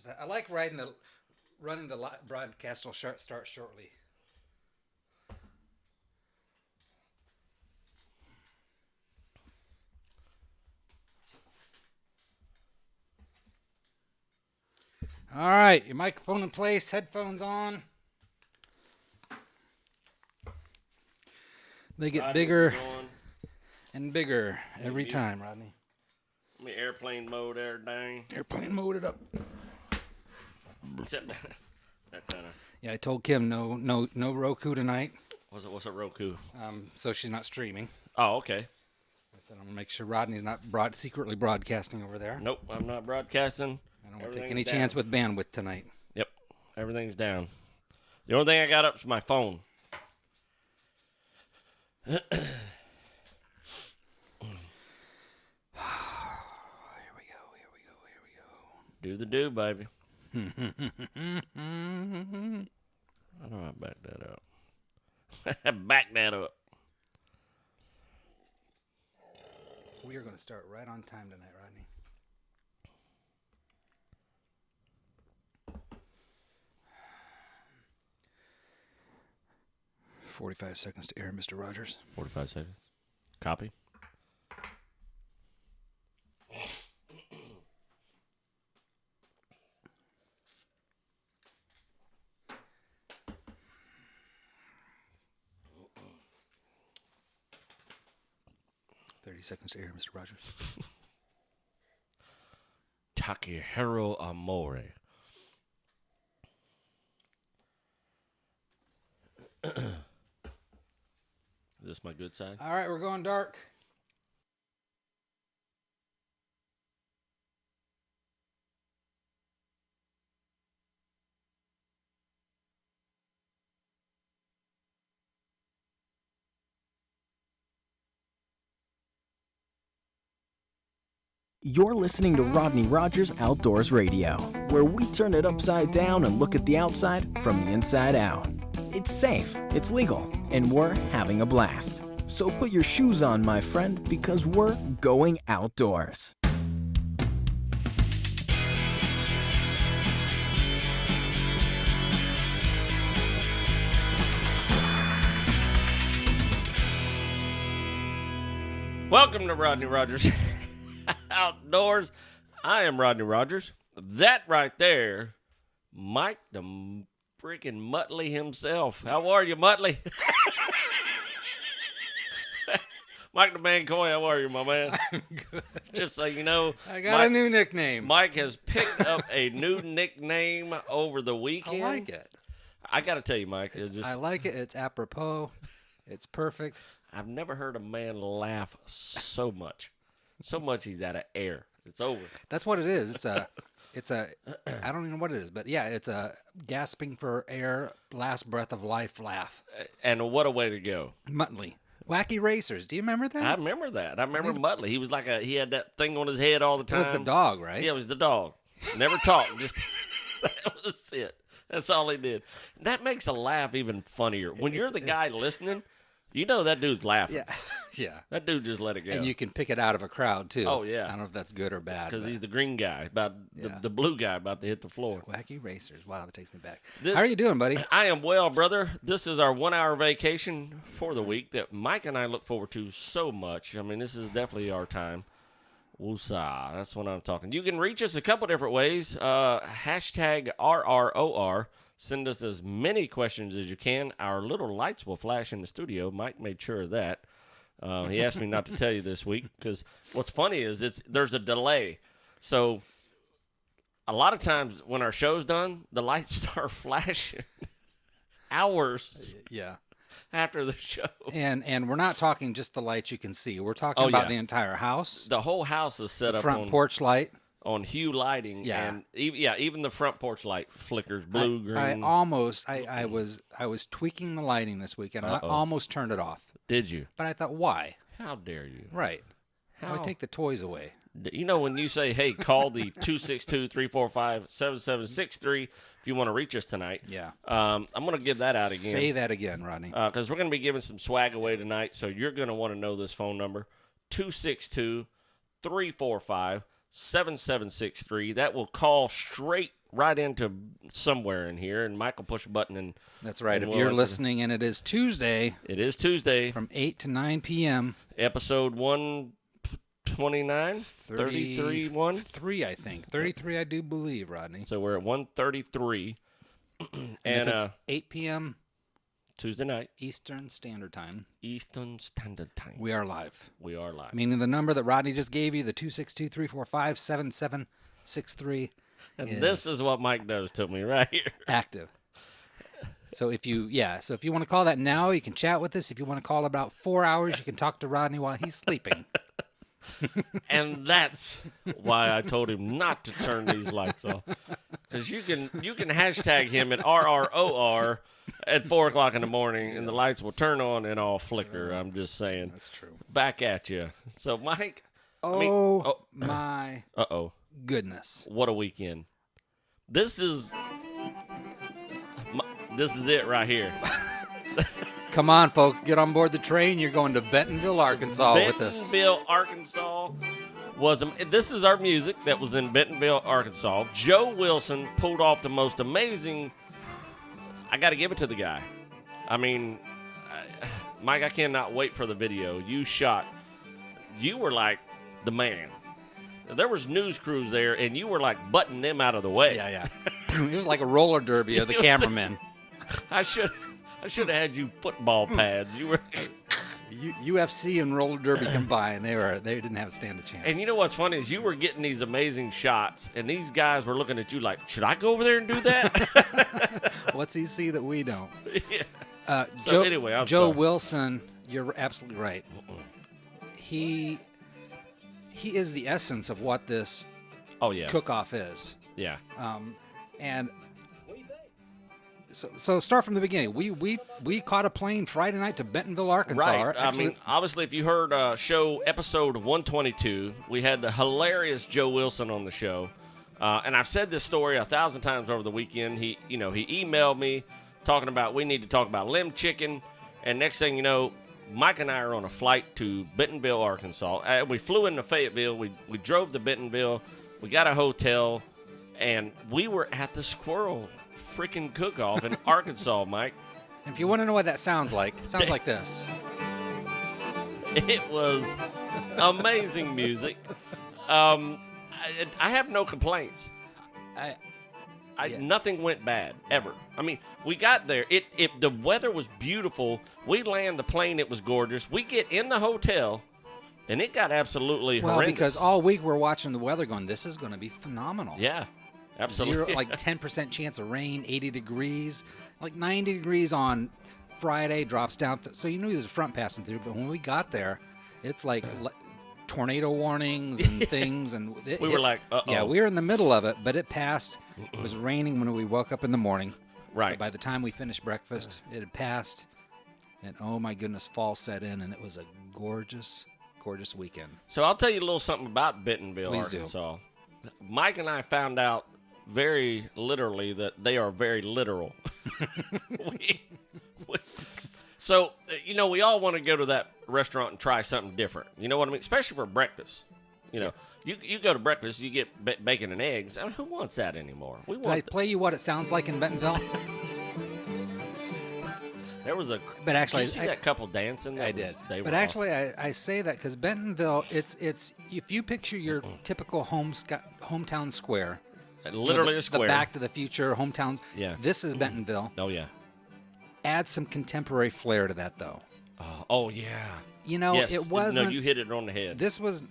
I like running the broadcast will start shortly. All right, your microphone in place, headphones on. They get bigger and bigger every time, Rodney. Let me airplane mode there, dang. Airplane mode it up. Except that kind of. Yeah, I told Kim no Roku tonight. What's a Roku? So she's not streaming. Oh, okay. I said I'm gonna make sure Rodney's not secretly broadcasting over there. Nope, I'm not broadcasting. I don't want to take any chance with bandwidth tonight. Yep, everything's down. The only thing I got up is my phone. Here we go. Do the do, baby. How do I back that up? Back that up. We are going to start right on time tonight, Rodney. "45 seconds to air, Mr. Rogers." 45 seconds. Copy. "30 seconds to air, Mr. Rogers." Takehiro Amore. Is this my good side? All right, we're going dark. You're listening to Rodney Rogers Outdoors Radio, where we turn it upside down and look at the outside from the inside out. It's safe, it's legal, and we're having a blast. So put your shoes on, my friend, because we're going outdoors. Welcome to Rodney Rogers Outdoors. I am Rodney Rogers. That right there, Mike the freaking Muttley himself. How are you, Muttley? Mike the Mancoy, how are you, my man? I'm good. Just so you know, I got a new nickname. Mike has picked up a new nickname over the weekend. I like it. I got to tell you, Mike. I like it. It's apropos. It's perfect. I've never heard a man laugh so much. So much he's out of air. It's over. That's what it is. It's a, I don't even know what it is, but yeah, it's a gasping for air, last breath of life laugh. And what a way to go. Muttley. Wacky Racers. Do you remember that? I remember that. I remember Muttley. He was like he had that thing on his head all the time. It was the dog, right? Yeah, it was the dog. Never talked. Just that was it. That's all he did. That makes a laugh even funnier. When you're the guy listening, you know that dude's laughing. Yeah. Yeah. That dude just let it go. And you can pick it out of a crowd, too. Oh, yeah. I don't know if that's good or bad. Because he's the green guy, the blue guy about to hit the floor. Wacky Racers. Wow, that takes me back. How are you doing, buddy? I am well, brother. This is our 1 hour vacation for the week that Mike and I look forward to so much. I mean, this is definitely our time. Woosah. That's what I'm talking. You can reach us a couple different ways. Hashtag RROR. Send us as many questions as you can. Our little lights will flash in the studio. Mike made sure of that. He asked me not to tell you this week because what's funny is there's a delay. So a lot of times when our show's done, the lights start flashing hours after the show. And we're not talking just the lights you can see. We're talking about the entire house. The whole house is set up front porch light. On hue lighting, and even the front porch light flickers blue, green. I was tweaking the lighting this weekend. I almost turned it off. Did you? But I thought, why? How dare you? Right. I would take the toys away. You know when you say, "Hey, call the 262-345-7763 if you want to reach us tonight." Yeah. I'm gonna give that out again. Say that again, Rodney. Because we're gonna be giving some swag away tonight, so you're gonna want to know this phone number: 262-345. 7763. That will call straight right into somewhere in here, and Mike will push a button. And That's right. and If we'll you're answer. listening and it is Tuesday It is Tuesday, from 8 to 9 p.m., episode 129, 33, 1. 3, I think. 33, I do believe, Rodney. So we're at 133. And And if it's 8 p.m. Tuesday night, Eastern Standard Time, Eastern Standard Time, we are live. we are live. Meaning the number that Rodney just gave you, the 262-345-7763, And is this is what Mike does to me right here. active. So if you want to call that now, you can chat with us. If you want to call about 4 hours, you can talk to Rodney while he's sleeping. And that's why I told him not to turn these lights off. Because you can hashtag him at RROR at 4 o'clock in the morning, and the lights will turn on and all flicker. I'm just saying. That's true. Back at you. So, Mike. My Uh-oh. goodness. What a weekend. This is it right here. Come on, folks. Get on board the train. You're going to Bentonville, Arkansas with us. Bentonville, Arkansas this is our music that was in Bentonville, Arkansas. Joe Wilson pulled off the most amazing. I got to give it to the guy. I mean, Mike, I cannot wait for the video you shot. You were like the man. There was news crews there, and you were like butting them out of the way. Yeah. It was like a roller derby of the cameramen. I should have had you football pads. You were. UFC and roller derby combined, they didn't have a stand a chance. And you know what's funny is you were getting these amazing shots, and these guys were looking at you like, should I go over there and do that? What's he see that we don't? Yeah. Anyway, I'm Joe sorry. Wilson, you're absolutely right. He is the essence of what this Oh yeah. cook-off is. Yeah. And so start from the beginning. We caught a plane Friday night to Bentonville, Arkansas. Right. Actually, I mean, obviously, if you heard show episode 122, we had the hilarious Joe Wilson on the show. And I've said this story 1,000 times over the weekend. He emailed me talking about we need to talk about limb chicken. And next thing you know, Mike and I are on a flight to Bentonville, Arkansas. We flew into Fayetteville. We drove to Bentonville. We got a hotel. And we were at the Squirrel freaking Cook Off in Arkansas, Mike. if you want to know what that sounds like, it sounds like this. It was amazing music. I have no complaints. Yeah. Nothing went bad ever. I mean, we got there. The weather was beautiful. We land the plane. It was gorgeous. We get in the hotel, and it got absolutely Well, horrendous. because all week we're watching the weather going, this is going to be phenomenal. Yeah, absolutely. 10% chance of rain, 80 degrees, like 90 degrees on Friday, drops down. So you knew there was a front passing through, but when we got there, it's like tornado warnings and things. And we were like, uh-oh. Yeah, we were in the middle of it, but it passed. It was raining when we woke up in the morning. Right. But by the time we finished breakfast, it had passed. And oh my goodness, fall set in, and it was a gorgeous, gorgeous weekend. So I'll tell you a little something about Bentonville, Please do. Arkansas. Mike and I found out very literally that they are very literal. So, we all want to go to that restaurant and try something different. You know what I mean? Especially for breakfast. You go to breakfast, you get bacon and eggs. I mean, who wants that anymore? We Did I want. play you what it sounds like in Bentonville? There was a. But actually, did you see that couple dancing? I did. They were But actually, I say that because Bentonville, it's if you picture your typical hometown square, literally the, a square. the Back to the Future hometowns. Yeah. This is Bentonville. Oh yeah. Add some contemporary flair to that, though. Oh yeah. Yes. It wasn't. No, you hit it on the head. It was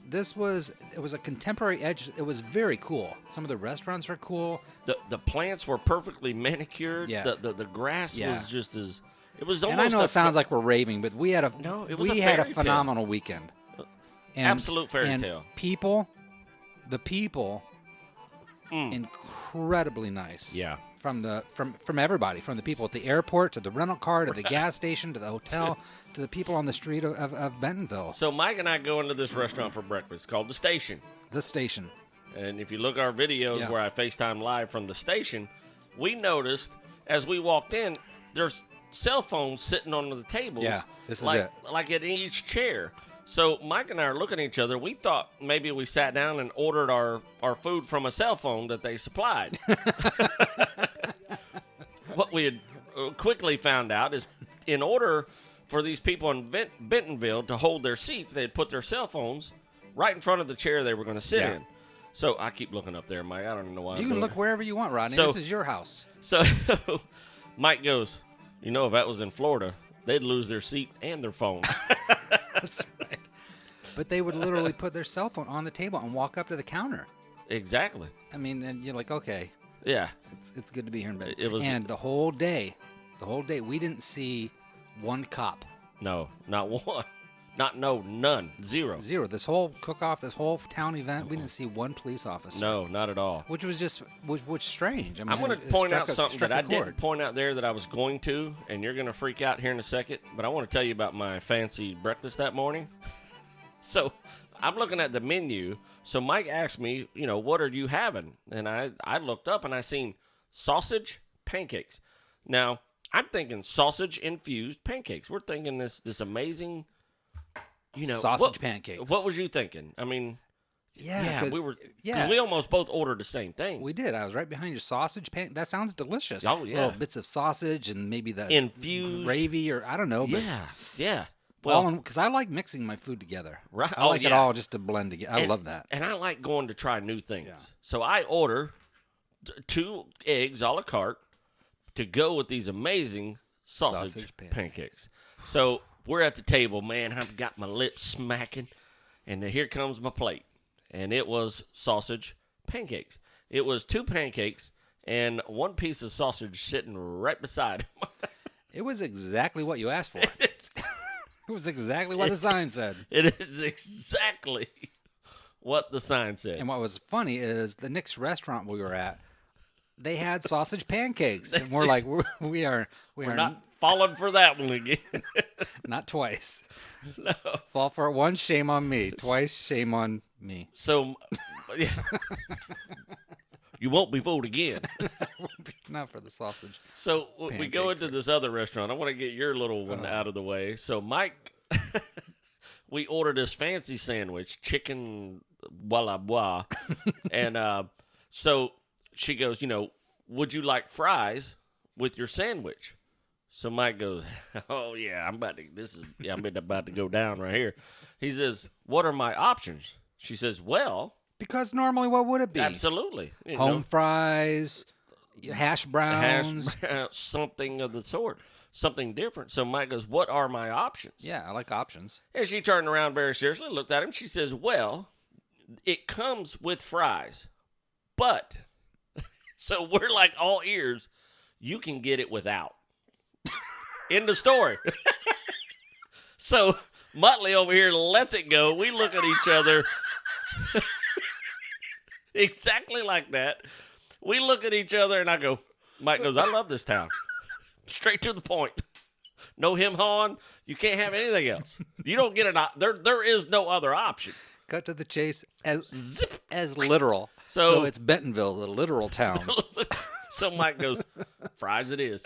a contemporary edge. It was very cool. Some of the restaurants were cool. The plants were perfectly manicured. Yeah. The grass Yeah. was just as. It was almost. And I know a it sounds like we're raving, but we had a it was we a had a fairy tale. phenomenal weekend. And, Absolute fairy and tale. The people, incredibly nice. Yeah. From everybody, from the people at the airport to the rental car to the gas station to the hotel to the people on the street of Bentonville. So Mike and I go into this restaurant for breakfast called The Station. The station. And if you look at our videos Yeah. where I FaceTime live from the station, we noticed as we walked in, there's cell phones sitting on the tables. Yeah, this is like, it. Like at each chair. So Mike and I are looking at each other. We thought maybe we sat down and ordered our food from a cell phone that they supplied. What we had quickly found out is in order for these people in Bentonville to hold their seats, they had put their cell phones right in front of the chair they were going to sit in. So I keep looking up there, Mike. I don't know why. You can look wherever you want, Rodney. This is your house. So Mike goes, if that was in Florida, they'd lose their seat and their phone. That's right. But they would literally put their cell phone on the table and walk up to the counter. Exactly. I mean, and you're like, okay. Yeah. It's good to be here in bed. And the whole day, we didn't see one cop. No, not one. None. Zero. This whole cook-off, this whole town event, we didn't see one police officer. No, not at all. Which was strange. I mean, I'm going to point out something that I didn't point out there that I was going to, and you're going to freak out here in a second, but I want to tell you about my fancy breakfast that morning. So I'm looking at the menu. So Mike asked me, what are you having? And I looked up and I seen sausage pancakes. Now, I'm thinking sausage-infused pancakes. We're thinking this amazing... sausage pancakes. What was you thinking? I mean, we were. Yeah, we almost both ordered the same thing. We did. I was right behind your sausage that sounds delicious. Oh yeah, little bits of sausage and maybe the infused gravy or I don't know. But yeah. Well, because I like mixing my food together. Right. I like it all just to blend together. I love that. And I like going to try new things. Yeah. So I order 2 eggs a la carte to go with these amazing sausage pancakes. So. We're at the table, man. I've got my lips smacking, and here comes my plate. And it was sausage pancakes. It was 2 pancakes and 1 piece of sausage sitting right beside him. It was exactly what you asked for. It was exactly what the sign said. It is exactly what the sign said. And what was funny is the next restaurant we were at, they had sausage pancakes. And we're like, we are not falling for that one again. Not twice. No. Fall for it once, shame on me. Twice, shame on me. So, yeah. You won't be fooled again. Not for the sausage. So, we go into this other restaurant. I want to get your little one out of the way. So, Mike, we ordered this fancy sandwich, chicken blah, blah. And so she goes, would you like fries with your sandwich? So Mike goes, oh yeah, I'm about to go down right here. He says, what are my options? She says, well, because normally what would it be? Absolutely, home fries, hash browns, something of the sort, something different. So Mike goes, what are my options? Yeah, I like options. And she turned around very seriously, looked at him. She says, well, it comes with fries, but so we're like all ears. You can get it without. End of story. So Muttley over here lets it go. We look at each other exactly like that. We look at each other and I go, Mike goes, I love this town. Straight to the point. No him-hawing. You can't have anything else. You don't get it. There is no other option. Cut to the chase as literal. So it's Bentonville, the literal town. So Mike goes, fries it is.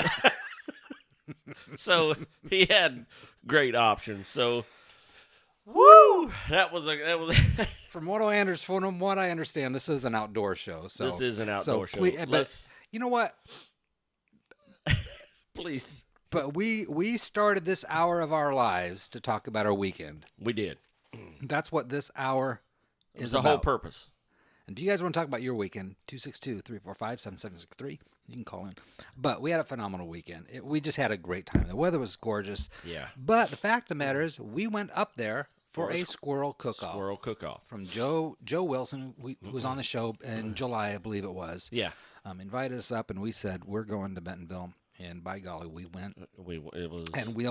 So he had great options. So, woo! That was From what I understand, this is an outdoor show. So this is an outdoor show. But you know what? Please. But we started this hour of our lives to talk about our weekend. We did. That's what this hour is the about. whole purpose. And if you guys want to talk about your weekend, 262-345-7763, you can call in. But we had a phenomenal weekend. We just had a great time. The weather was gorgeous. Yeah. But the fact of the matter is, we went up there for a Squirrel Cook Off. Squirrel Cook Off. From Joe Wilson, who was on the show in July, I believe it was. Yeah. Invited us up, and we said, we're going to Bentonville. And by golly, we went. And we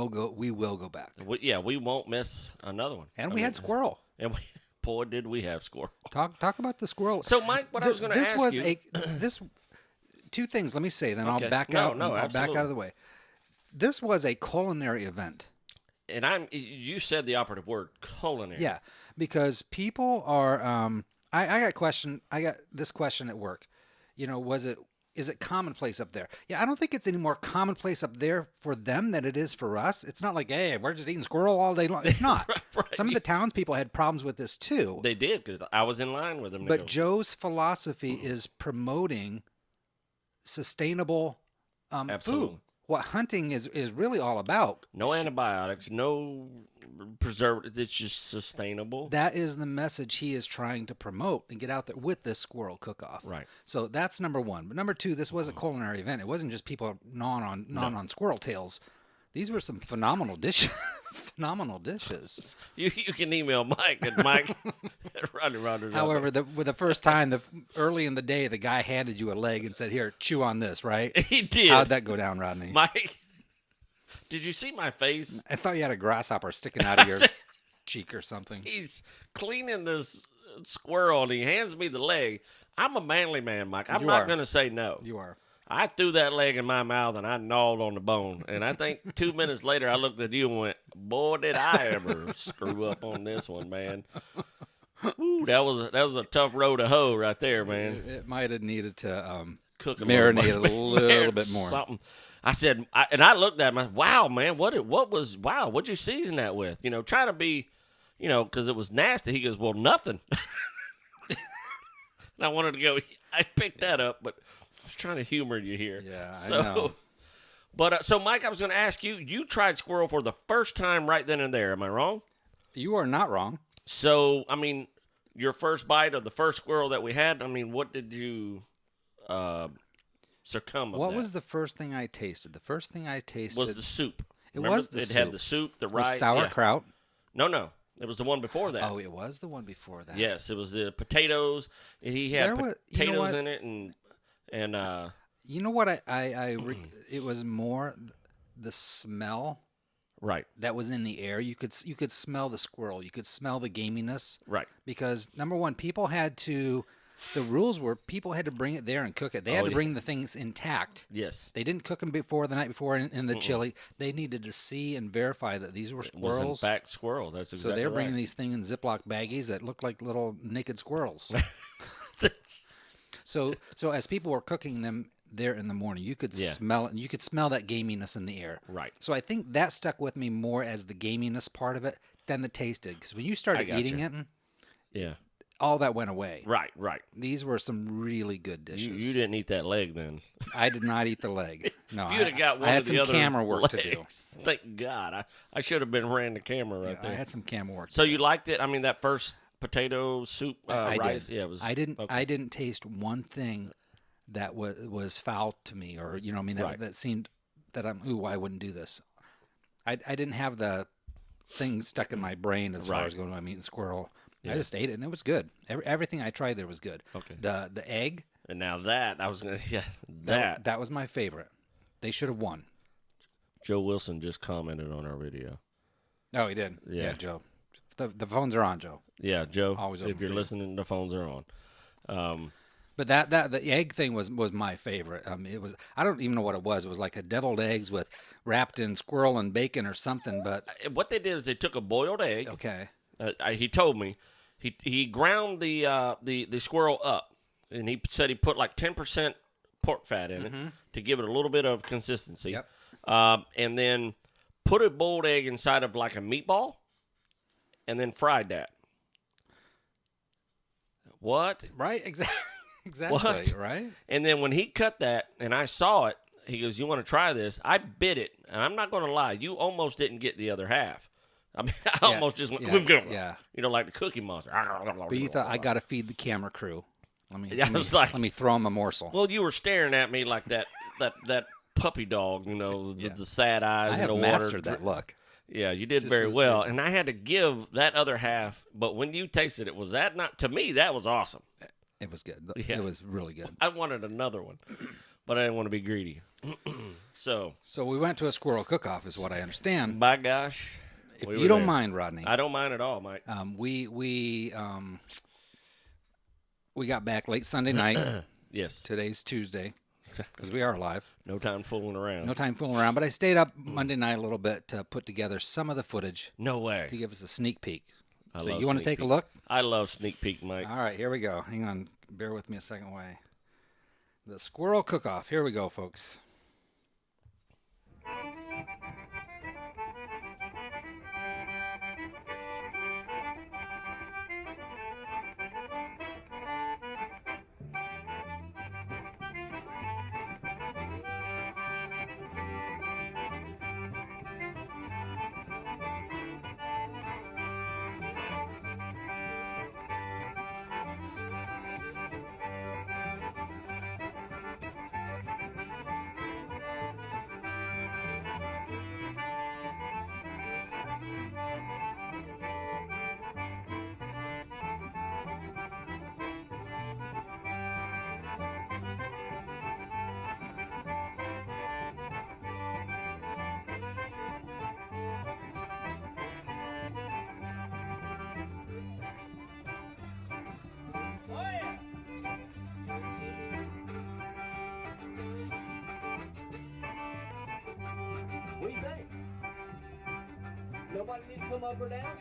will go back. We won't miss another one. And we had squirrel. And boy, did we have squirrel. Talk about the squirrel. So, Mike, what I was going to ask you. This 2 things. Let me say, then I'll back out. I'll back out of the way. This was a culinary event. And you said the operative word, culinary. Yeah, because people are. I got this question at work. Was it is it commonplace up there? Yeah, I don't think it's any more commonplace up there for them than it is for us. It's not like, hey, we're just eating squirrel all day long. It's not. Right. Some of the townspeople had problems with this too. They did, because I was in line with them. But Joe's philosophy is promoting sustainable Absolutely. food. What hunting is really all about. No antibiotics, no preservatives. It's just sustainable. That is the message he is trying to promote and get out there with this Squirrel Cook Off. Right. So that's number one. But number two, this was a culinary event. It wasn't just people gnawing on squirrel tails. These were some phenomenal dishes. Phenomenal dishes. You can email Mike at Mike at Rodney Rogers. However, with the first time, early in the day, the guy handed you a leg and said, "Here, chew on this." Right? He did. How'd that go down, Rodney? Mike, did you see my face? I thought you had a grasshopper sticking out of your cheek or something. He's cleaning this squirrel and he hands me the leg. I'm a manly man, Mike. I'm not going to say no. You are. I threw that leg in my mouth and I gnawed on the bone. And I think 2 minutes later, I looked at you and went, boy, did I ever screw up on this one, man. Woo, that was a tough row to hoe right there, man. It might have needed to Cook marinate a little bit more. Something. I said, I looked at him, wow, man, what'd you season that with? You know, trying to be, you know, because it was nasty. He goes, well, nothing. And I wanted to go, I picked that up, but I was trying to humor you here. Yeah, so, I know. But, so, Mike, I was going to ask you, you tried squirrel for the first time right then and there. Am I wrong? You are not wrong. So, I mean, your first bite of the first squirrel that we had, I mean, what did you succumb of What that? was the first thing I tasted? The first thing I tasted Was the soup. It Remember? was the It soup. had the soup, the It was rice. sauerkraut. Yeah. No. It was the one before that. Oh, it was the one before that. Yes, it was the potatoes. He had potatoes what? in it, and You know what? It was more the smell right, that was in the air. You could smell the squirrel. You could smell the gaminess. right. Because number one, the rules were people had to bring it there and cook it. They had to bring the things intact. Yes, They didn't cook them the night before in the chili. They needed to see and verify that these were it was squirrels. in fact squirrel. That's exactly So they're right. bringing these things in Ziploc baggies that look like little naked squirrels. So as people were cooking them there in the morning, you could smell it, and you could smell that gaminess in the air. Right. So I think that stuck with me more as the gaminess part of it than the taste did. Because when you started eating it, Yeah. all that went away. Right, right. These were some really good dishes. You didn't eat that leg then. I did not eat the leg. No, If you would have got one I had of some the other camera work to do. legs, thank God. I should have been ran the camera right I there. had some camera work. So you liked it? I mean, that first potato soup, I rice? did. Yeah, it was. I didn't. okay. I didn't taste one thing that was foul to me, or you know, what I mean, Right. that seemed that I wouldn't do this. I didn't have the thing stuck in my brain as far Right. as going, I'm eating squirrel. Yeah. I just ate it, and it was good. Everything I tried there was good. Okay. The egg, And now that, I was going to, that was my favorite. They should have won. Joe Wilson just commented on our video. Oh, he did. Yeah. Yeah, Joe. The phones are on, Joe. Yeah, Joe, Always open if you're for you. listening, the phones are on. But the egg thing was my favorite. It was, I don't even know what it was. It was like a deviled eggs with wrapped in squirrel and bacon or something. But What they did is they took a boiled egg. okay, He told me he ground the squirrel up, and he said he put like 10% pork fat in it to give it a little bit of consistency. Yep. And then put a boiled egg inside of like a meatball, and then fried that. What? right? Exactly. What? Right? And then when he cut that, and I saw it, he goes, "You want to try this?" I bit it, and I'm not going to lie, you almost didn't get the other half. I mean, I almost just went, yeah. you know, like the Cookie Monster. But you thought I got to feed the camera crew. Yeah, I was like- let me throw them a morsel. Well, you were staring at me like that puppy dog, you know, the sad eyes I and have the water. mastered that look. Yeah, you did Just very for this well, reason. and I had to give that other half. But when you tasted it, was that not to me? That was awesome. It was good. Yeah. It was really good. I wanted another one, but I didn't want to be greedy. So, So we went to a squirrel cook-off, is what I understand. by gosh, If we you were don't there. mind, Rodney, I don't mind at all, Mike. we got back late Sunday night. Yes, Today's Tuesday, because we are live. no time fooling around. No time fooling around. But I stayed up Monday night a little bit to put together some of the footage No way. to give us a sneak peek. I So love you want to sneak take a peek. look? I love sneak peek, Mike. All right, here we go. Hang on. Bear with me a second way. The Squirrel Cook Off. Here we go, folks. What do you think? Nobody need to come up or down?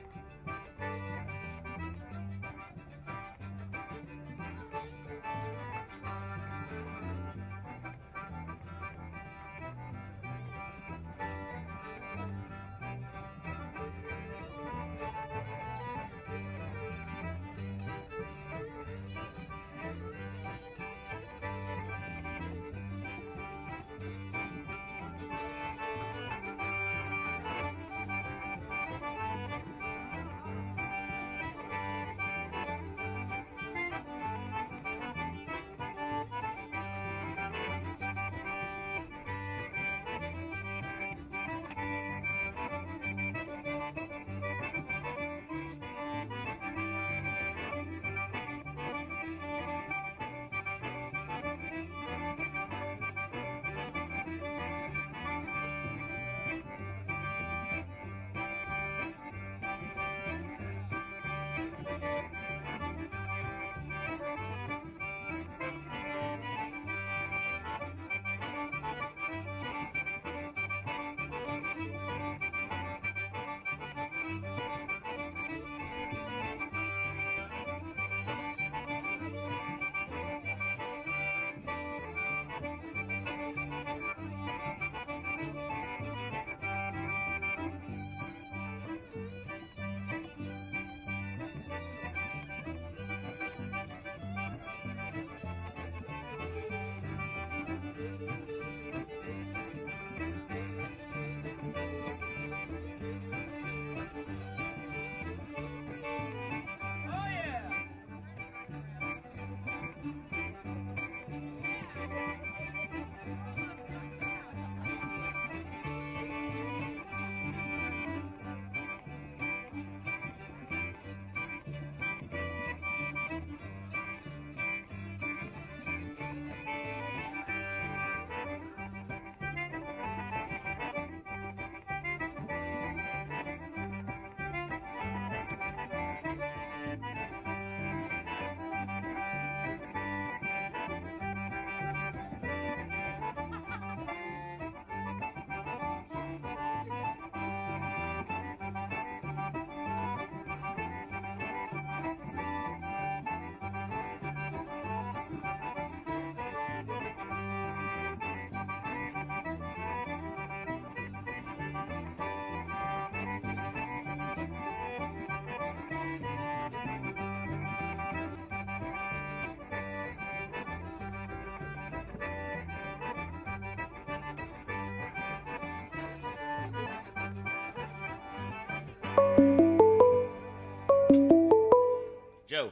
Joe.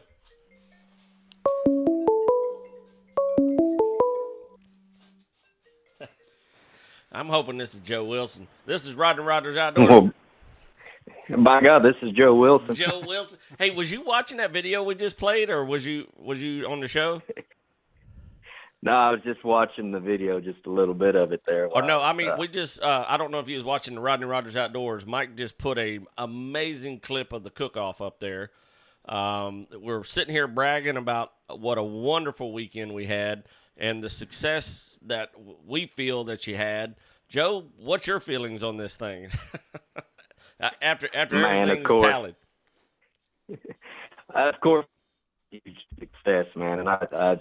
I'm hoping this is Joe Wilson. This is Rodney Rogers Outdoors. Well, by God, this is Joe Wilson. Joe Wilson. Hey, was you watching that video we just played, or was you on the show? No, I was just watching the video, just a little bit of it there. Or no, I mean, we just, I don't know if you was watching the Rodney Rogers Outdoors. Mike just put a amazing clip of the cook-off up there. We're sitting here bragging about what a wonderful weekend we had and the success that we feel that you had. Joe, what's your feelings on this thing? after Man, everything of is course. tallied. Of course, huge success, man. And I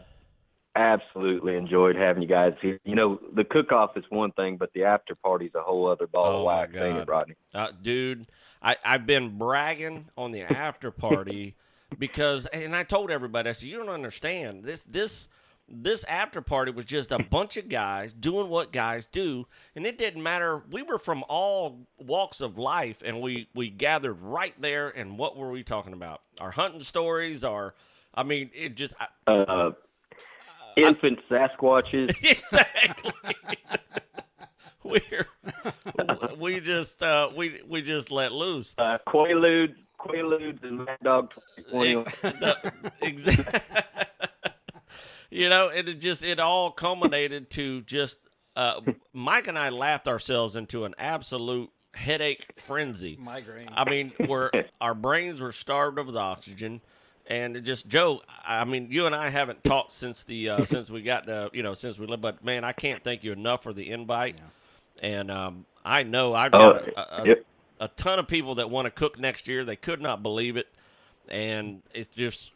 absolutely enjoyed having you guys here. You know, the cook-off is one thing, but the after party's a whole other ball of Oh, my wax, ain't it, God. Rodney? Dude, I've been bragging on the after party because, and I told everybody, I said, you don't understand. This after party was just a bunch of guys doing what guys do, and it didn't matter. We were from all walks of life, and we gathered right there, and what were we talking about? Our hunting stories, it just... Infant Sasquatches. Exactly. we just let loose. Quaaludes and Mad Dog 2021. Exactly. You know, it all culminated to just Mike and I laughed ourselves into an absolute headache frenzy. Migraine. I mean, our brains were starved of the oxygen, and it just Joe. I mean, you and I haven't talked since since we got since we lived. But man, I can't thank you enough for the invite. Yeah. And I know I've got a ton of people that want to cook next year. They could not believe it, and it's just.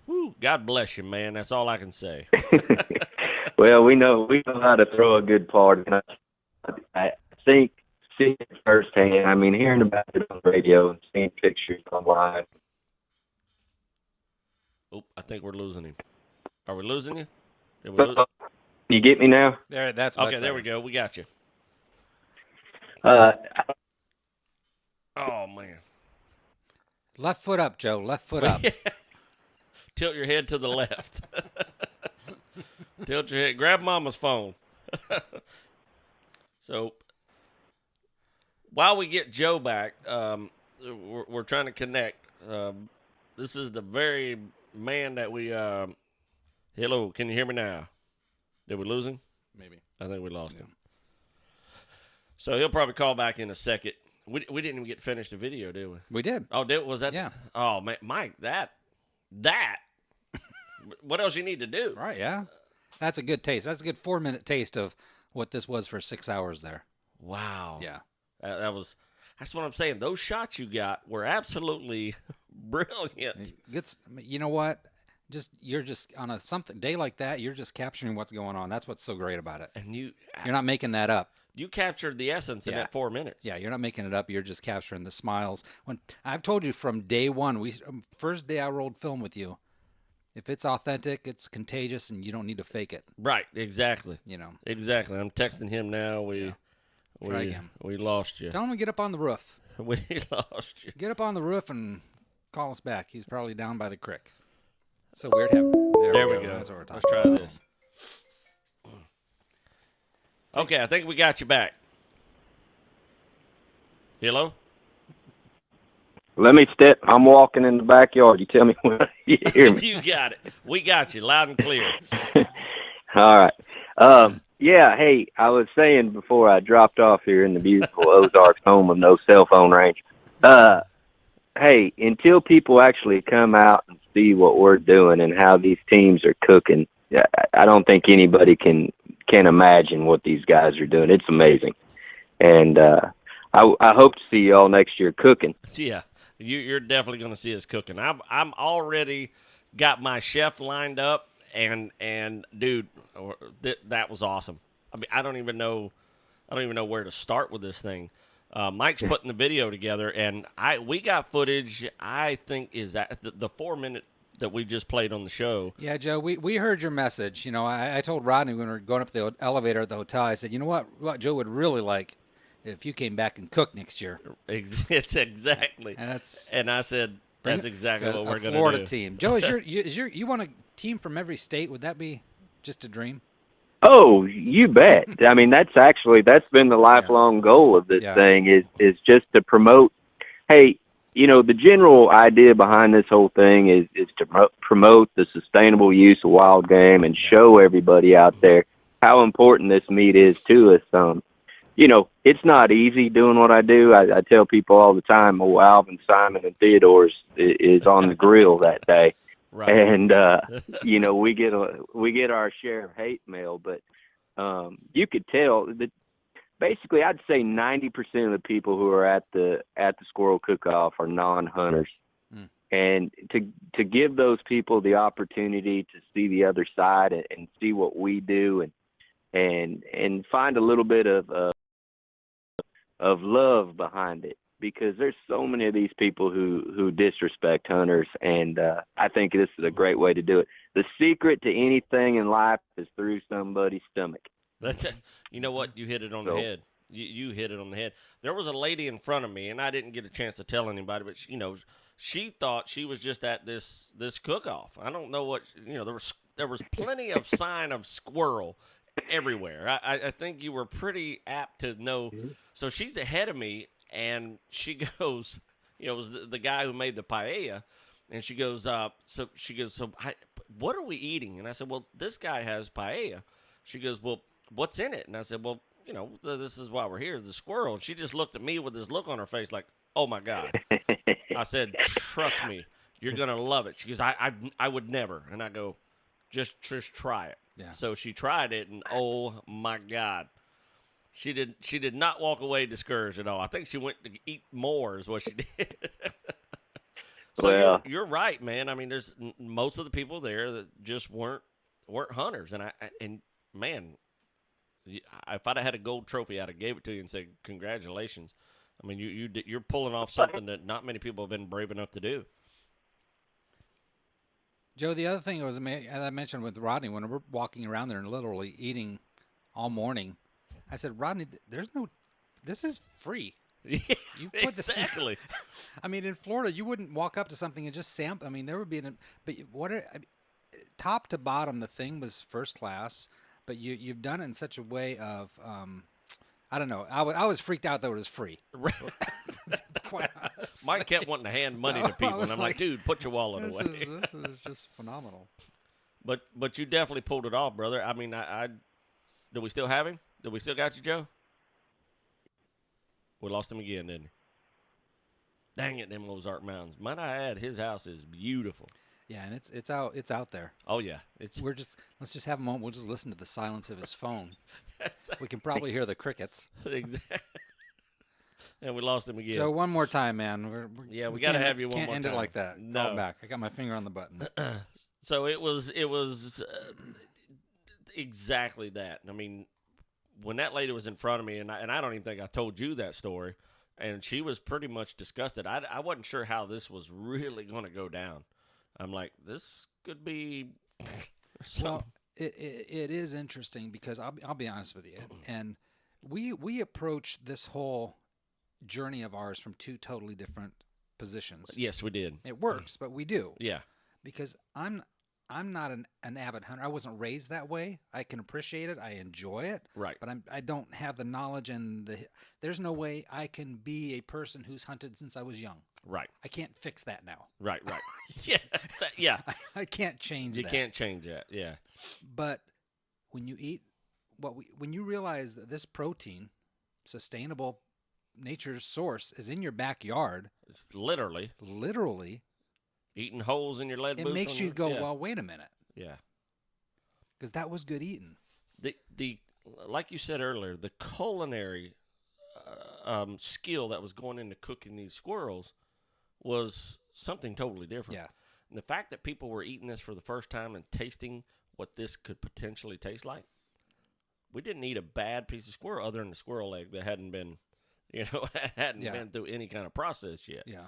Whew, God bless you, man. That's all I can say. Well, we know how to throw a good party. And I think seeing it firsthand. I mean, hearing about it on the radio and seeing pictures online. Oh, I think we're losing him. Are we losing you? You get me now? There, that's okay. There we go. We got you. Oh man. Left foot up, Joe. Left foot up. Tilt your head to the left. Tilt your head. Grab Mama's phone. So, while we get Joe back, we're trying to connect. This is the very man that we. Hello, can you hear me now? Did we lose him? Maybe. I think we lost him. So he'll probably call back in a second. We didn't even get to finish the video, did we? We did. Oh, was that? Yeah. Oh man, Mike, that. What else you need to do? Right, yeah. That's a good taste. That's a good 4-minute taste of what this was for 6 hours there. Wow. Yeah. That's what I'm saying. Those shots you got were absolutely brilliant. You know what? You're just on a day like that, you're just capturing what's going on. That's what's so great about it. And you're not making that up. You captured the essence in that 4 minutes. Yeah, you're not making it up. You're just capturing the smiles. When I've told you from day one, first day I rolled film with you, if it's authentic, it's contagious, and you don't need to fake it. Right, exactly. You know. Exactly. I'm texting him now. Try again. We lost you. Tell him to get up on the roof. We lost you. Get up on the roof and call us back. He's probably down by the creek. So weird. There we go. That's what we're talking Let's try this. Okay, I think we got you back. Hello? Let me step. I'm walking in the backyard. You tell me when you hear me. You got it. We got you loud and clear. All right. Yeah, hey, I was saying before I dropped off here in the beautiful Ozarks, home of no cell phone range. Hey, until people actually come out and see what we're doing and how these teams are cooking, I don't think anybody can imagine what these guys are doing. It's amazing. And I hope to see you all next year cooking. Yeah, you're definitely going to see us cooking. I'm already got my chef lined up, and dude, that was awesome. I mean, I don't even know where to start with this thing. Mike's putting the video together, and we got footage. I think is that the 4 minute that we just played on the show. Yeah, Joe, we heard your message. You know, I told Rodney when we were going up the elevator at the hotel, I said, you know what Joe would really like if you came back and cooked next year. It's exactly. And I said, that's exactly what we're going to do. Florida team. Joe, you want a team from every state? Would that be just a dream? Oh, you bet. I mean, that's been the lifelong goal of this thing is just to promote. Hey, you know, the general idea behind this whole thing is to promote the sustainable use of wild game and show everybody out there how important this meat is to us. You know, it's not easy doing what I do. I tell people all the time, Alvin, Simon, and Theodore's is on the grill that day. Right. And, you know, we get our share of hate mail, but you could tell that basically I'd say 90% of the people who are at the Squirrel Cook Off are non-hunters. and to give those people the opportunity to see the other side and see what we do and find a little bit of love behind it, because there's so many of these people who disrespect hunters, and I think this is a great way to do it. The secret to anything in life is through somebody's stomach. That's it. You know what? You hit it on the head. You hit it on the head. There was a lady in front of me, and I didn't get a chance to tell anybody, but she thought she was just at this cook-off. I don't know what, there was plenty of sign of squirrel everywhere. I think you were pretty apt to know. So she's ahead of me, and she goes, it was the guy who made the paella, and she goes, so what are we eating? And I said, well, this guy has paella. She goes, well, what's in it? And I said, well, this is why we're here, the squirrel. And she just looked at me with this look on her face like, oh, my God. I said, trust me, you're going to love it. She goes, I would never. And I go, just try it. Yeah. So she tried it, and oh, my God. She did not walk away discouraged at all. I think she went to eat more is what she did. So well, you're right, man. I mean, there's most of the people there that just weren't hunters. And man, if I'd have had a gold trophy, I'd have gave it to you and said, congratulations. I mean, you're pulling off something that not many people have been brave enough to do. Joe, the other thing was, as I mentioned with Rodney, when we're walking around there and literally eating all morning, I said, Rodney, this is free. Yeah, You put exactly. I mean, in Florida, you wouldn't walk up to something and just sample. I mean, there would be top to bottom, the thing was first class, but you've done it in such a way of, I don't know. I was freaked out that it was free. Quite honest. Mike kept wanting to hand money to people, and I'm like, dude, put your wallet away. This is just phenomenal. But you definitely pulled it off, brother. I mean, do we still have him? Do we still got you, Joe? We lost him again, didn't he? Dang it, them Ozark Mountains. Might I add, his house is beautiful. Yeah, and it's out there. Oh yeah, let's just have a moment. We'll just listen to the silence of his phone. We can probably hear the crickets. Exactly. And we lost him again. Joe, one more time, man. We got to have you one more time. Can't end it like that. No. Call back. I got my finger on the button. So it was exactly that. I mean, when that lady was in front of me, and I don't even think I told you that story, and she was pretty much disgusted. I wasn't sure how this was really going to go down. I'm like, this could be well, it is interesting because I'll be honest with you, and we approach this whole journey of ours from two totally different positions. Yes, we did. It works, but we do. Yeah. Because I'm not an avid hunter. I wasn't raised that way. I can appreciate it. I enjoy it. Right. But I don't have the knowledge and there's no way I can be a person who's hunted since I was young. Right. I can't fix that now. Right. Yeah. Yeah. I can't change that. You can't change that. Yeah. But when you eat when you realize that this protein, sustainable nature's source, is in your backyard, it's literally eating holes in your lead boots. It makes you go, well, wait a minute. Yeah. Because that was good eating. The like you said earlier, the culinary skill that was going into cooking these squirrels was something totally different. Yeah. And the fact that people were eating this for the first time and tasting what this could potentially taste like, we didn't eat a bad piece of squirrel other than the squirrel leg that hadn't been, been through any kind of process yet. Yeah.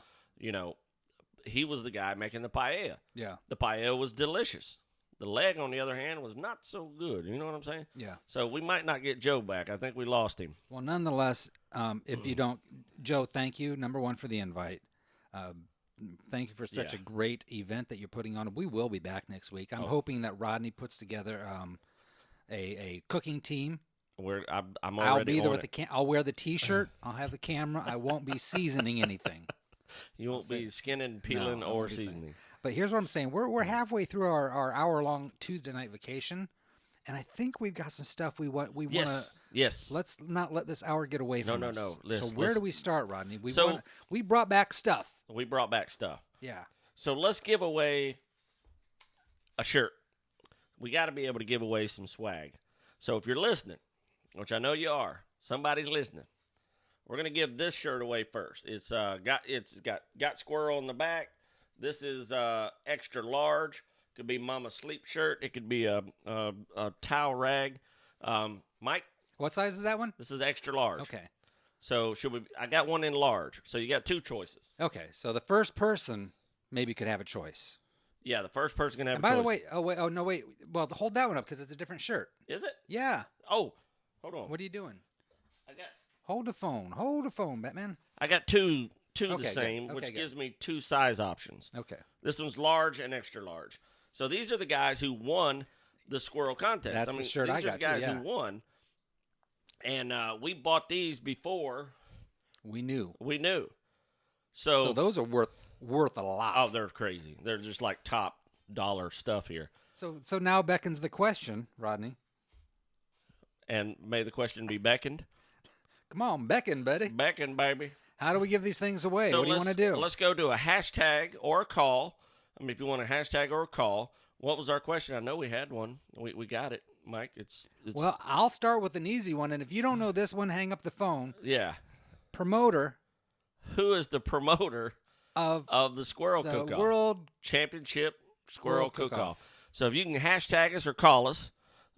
He was the guy making the paella. Yeah. The paella was delicious. The leg, on the other hand, was not so good. You know what I'm saying? Yeah. So we might not get Joe back. I think we lost him. Well, nonetheless, if you don't, Joe, thank you, number one, for the invite. Thank you for such a great event that you're putting on. We will be back next week. I'm hoping that Rodney puts together a cooking team. I'm already I'll be there on with I'll wear the T-shirt. I'll have the camera. I won't be seasoning anything. You won't be skinning, peeling, or seasoning. But here's what I'm saying. We're halfway through our hour-long Tuesday night vacation, and I think we've got some stuff we want to. Yes. Let's not let this hour get away from us. No. So where do we start, Rodney? We brought back stuff. We brought back stuff. Yeah. So let's give away a shirt. We got to be able to give away some swag. So if you're listening, which I know you are, somebody's listening, we're gonna give this shirt away first. It's got squirrel in the back. This is extra large. Could be Mama sleep shirt. It could be a towel rag. Mike, What size is that one? this is extra large. Okay. So I got one in large. So you got 2 choices. Okay. So the first person maybe could have a choice. Yeah, the first person can have And a by choice. the way, no, wait. Well, hold that one up because it's a different shirt. Is it? Yeah. Oh, hold on. What are you doing? I got Hold the phone. Hold the phone, Batman. two Okay, the good. same, Okay, which good. gives me 2 size options. Okay. This one's large and extra large. So these are the guys who won the squirrel contest. That's the shirt these I are got the guys too, yeah. who won. And we bought these before We knew. we knew. So those are worth a lot. Oh, they're crazy. They're just like top dollar stuff here. So now beckons the question, Rodney. And may the question be beckoned. Come on, beckon, buddy. Beckon, baby. How do we give these things away? So What do you want to do? Let's go to a hashtag or a call. I mean, if you want a hashtag or a call. What was our question? I know we had one. We got it, Mike. It's Well, I'll start with an easy one, and if you don't know this one, hang up the phone. yeah. Promoter Who is the promoter of the Squirrel the Cook Off? World Championship Squirrel Squirrel Cook Cook-Off. Off. So if you can hashtag us or call us,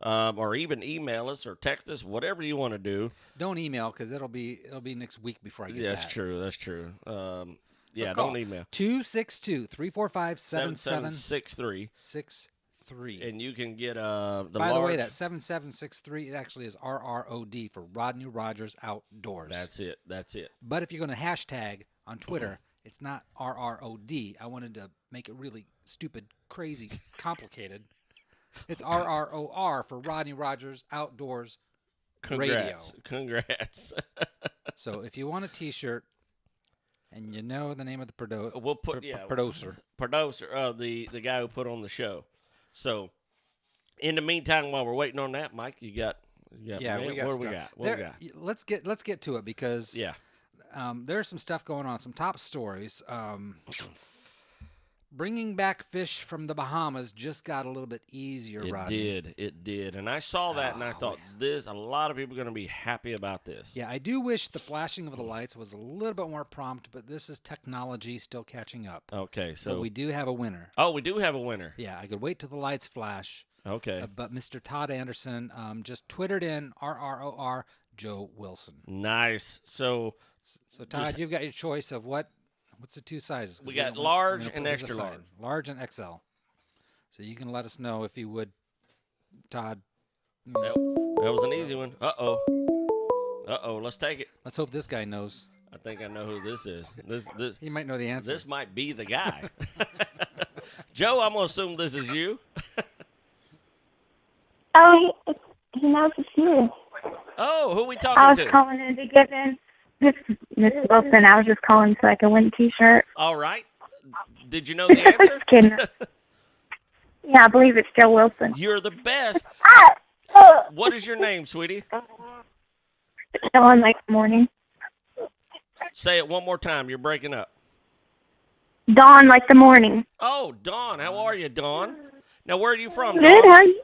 or even email us or text us, whatever you want to do. Don't email because it'll be next week before I get Yeah, that. that's true. That's true. Yeah, Call. don't email. 262-345-7763. 7763. And you can get the By the way, large- that 7763 actually is RROD for Rodney Rogers Outdoors. That's it. That's it. But if you're going to hashtag on Twitter, it's not RROD. I wanted to make it really stupid, crazy, complicated. It's RROR for Rodney Rogers Outdoors Congrats. Radio. Congrats. So if you want a T-shirt and you know the name of the producer, We'll put producer, the guy who put on the show. So, in the meantime, while we're waiting on that, Mike, you got yeah, mail? we got what stuff. do we got? What do we got? Let's get to it because Yeah. there's some stuff going on, some top stories. Bringing back fish from the Bahamas just got a little bit easier, Rodney. It did. And I saw that and I thought, a lot of people are going to be happy about this. Yeah, I do wish the flashing of the lights was a little bit more prompt, but this is technology still catching up. Okay, so. But we do have a winner. Oh, we do have a winner. Yeah, I could wait till the lights flash. Okay. But Mr. Todd Anderson just twittered in RROR Joe Wilson. Nice. So Todd, you've got your choice of what's the 2 sizes? 'Cause we got don't- large we're gonna and put those extra aside. Large and XL. So you can let us know if you would, Todd. that was an easy one. Uh-oh. Let's take it. Let's hope this guy knows. I think I know who this is. This He might know the answer. This might be the guy. Joe, I'm going to assume this is you. Oh, he knows it's you. Oh, who we I talking was to? calling in to give in. This is Miss Wilson. I was just calling so I could win a T-shirt. All right. Did you know the answer? Just kidding. Yeah, I believe it's Joe Wilson. You're the best. What is your name, sweetie? Dawn like the morning. Say it one more time. You're breaking up. Dawn like the morning. Oh, Dawn. How are you, Dawn? Now, where are you from, Good, Dawn? how are you?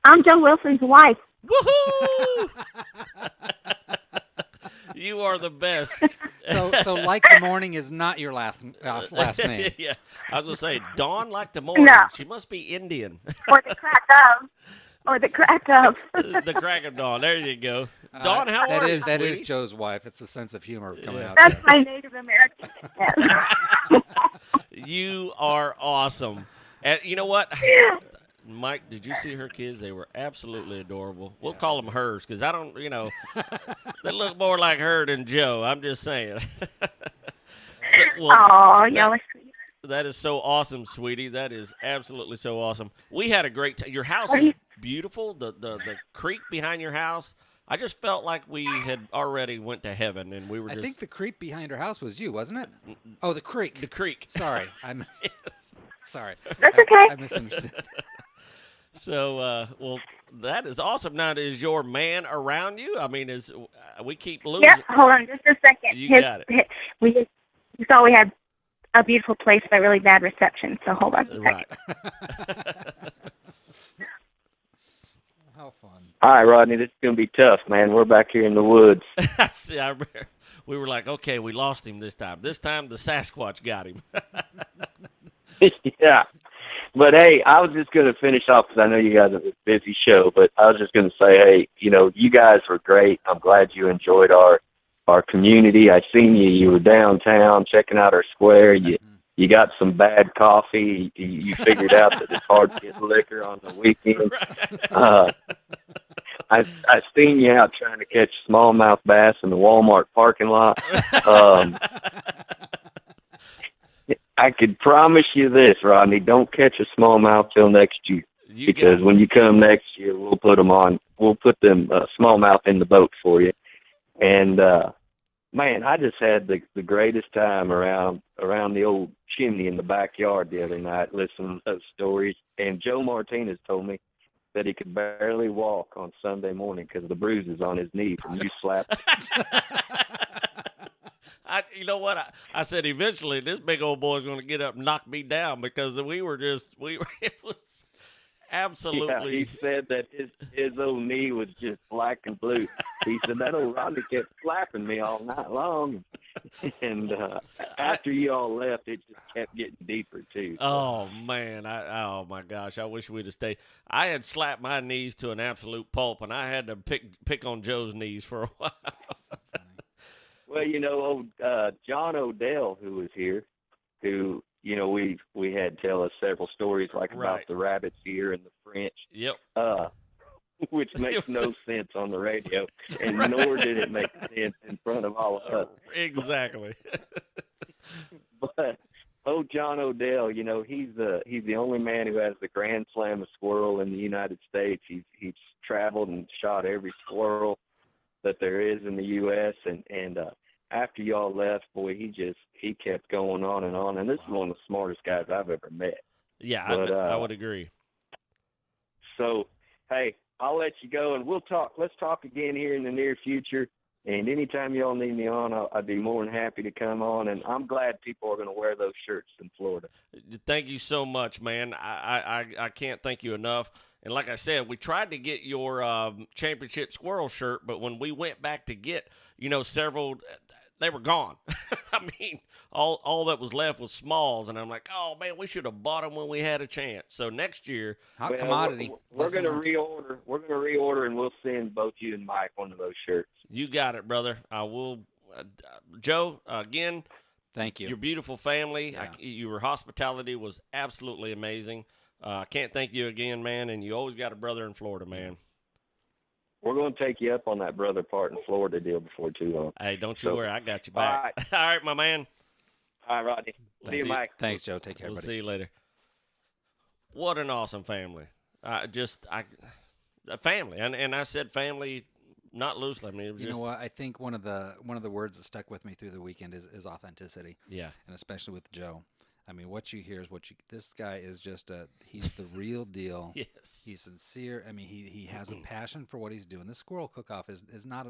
I'm Joe Wilson's wife. Woohoo! You are the best. So like the morning is not your last name. Yeah. I was going to say, Dawn like the morning. No. She must be Indian. Or the crack of. Or the crack of. The crack of dawn. There you go. Dawn, how are you, That is sweetie? Joe's wife. It's the sense of humor coming out. That's there. my Native American. Yes. You are awesome. And you know what? Mike, did you see her kids? They were absolutely adorable. We'll call them hers because I don't, they look more like her than Joe. I'm just saying. Aw, y'all are sweet. That is so awesome, sweetie. That is absolutely so awesome. We had a great time. Your house is beautiful. The creek behind your house. I just felt like we had already went to heaven, and we were I just. think the creek behind her house was you, wasn't it? Oh, the creek. The creek. Sorry, Yes. sorry. That's okay. I misunderstood. So, that is awesome. Now, is your man around you? I mean, we keep losing. Yep, hold on just a second. You got it. We thought we had a beautiful place but really bad reception, so hold on a second. Right. How fun. All right, Rodney, this is going to be tough, man. We're back here in the woods. See, I remember we were like, okay, we lost him this time. This time the Sasquatch got him. Yeah. But, hey, I was just going to finish off because I know you guys have a busy show, but I was just going to say, hey, you guys were great. I'm glad you enjoyed our community. I seen you. You were downtown checking out our square. You got some bad coffee. You figured out that it's hard to get liquor on the weekend. I seen you out trying to catch smallmouth bass in the Walmart parking lot. I could promise you this, Rodney, don't catch a smallmouth till next year. Because when you come next year, we'll put them smallmouth in the boat for you. And, man, I just had the greatest time around the old chimney in the backyard the other night listening to those stories. And Joe Martinez told me that he could barely walk on Sunday morning because of the bruises on his knee from you slapping. You know what? I said eventually this big old boy's going to get up and knock me down because it was absolutely. Yeah, he said that his old knee was just black and blue. He said that old Rodney kept slapping me all night long. And after you all left, it just kept getting deeper, too. So. Oh, man. Oh, my gosh. I wish we'd have stayed. I had slapped my knees to an absolute pulp, and I had to pick on Joe's knees for a while. Well, old John Odell, who was here, who, we had tell us several stories about the rabbit's ear and the French. Yep. Which makes no sense on the radio, and nor did it make sense in front of all of us. Exactly. But John Odell, he's the only man who has the Grand Slam of squirrel in the United States. He's traveled and shot every squirrel that there is in the U.S. and after y'all left, boy, he kept going on, and this is one of the smartest guys I've ever met. Yeah, but, I would agree. So, hey, I'll let you go, and let's talk again here in the near future. And anytime y'all need me on, I'd be more than happy to come on. And I'm glad people are going to wear those shirts in Florida. Thank you so much, man. I can't thank you enough. And like I said, we tried to get your championship squirrel shirt, but when we went back to get, several, they were gone. I mean, all that was left was smalls, and I'm like, oh man, we should have bought them when we had a chance. So next year, hot commodity. We're going to reorder. We're going to reorder, and we'll send both you and Mike one of those shirts. You got it, brother. I will. Joe, again, thank you. Your beautiful family. Yeah. Your hospitality was absolutely amazing. I can't thank you again, man. And you always got a brother in Florida, man. We're going to take you up on that brother part in Florida deal before too long. Hey, don't you worry. I got you back. All right, my man. All right, Rodney. See you, Mike. Thanks, Joe. Take care, We'll buddy. see you later. What an awesome family. A family. And I said family not loosely. I mean, it was You know what? I think one of the words that stuck with me through the weekend is authenticity. Yeah. And especially with Joe. I mean, what you hear is this guy is just he's the real deal. Yes. He's sincere. I mean, he has a passion for what he's doing. The Squirrel Cook Off is not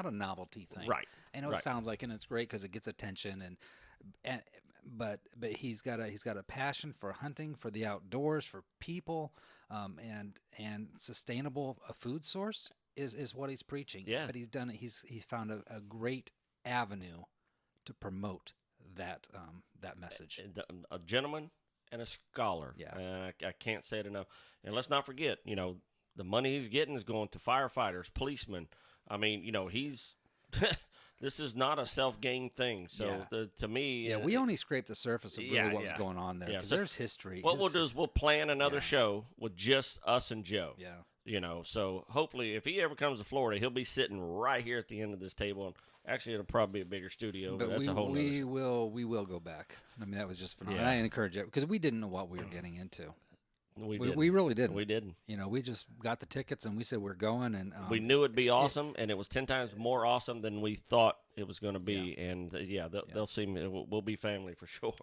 a novelty thing. Right. I know it sounds like, and it's great because it gets attention but he's got a passion for hunting, for the outdoors, for people, and sustainable food source is what he's preaching. Yeah. But he's done it. He's found a great avenue to promote that message. A gentleman and a scholar. Yeah. I can't say it enough. And let's not forget, the money he's getting is going to firefighters, policemen. I mean, he's this is not a self-gain thing. So to me, we only scraped the surface of really what was going on there because there's history. What we'll do is we'll plan another show with just us and Joe. Yeah. So hopefully if he ever comes to Florida, he'll be sitting right here at the end of this table. And actually, it'll probably be a bigger studio, but that's a whole we will go back. I mean, that was just phenomenal. Yeah. I encourage it because we didn't know what we were getting into. We really didn't. We didn't. We just got the tickets and we said we're going, and we knew it'd be awesome, and it was 10 times more awesome than we thought it was going to be. Yeah. And they'll see me. We'll be family for sure.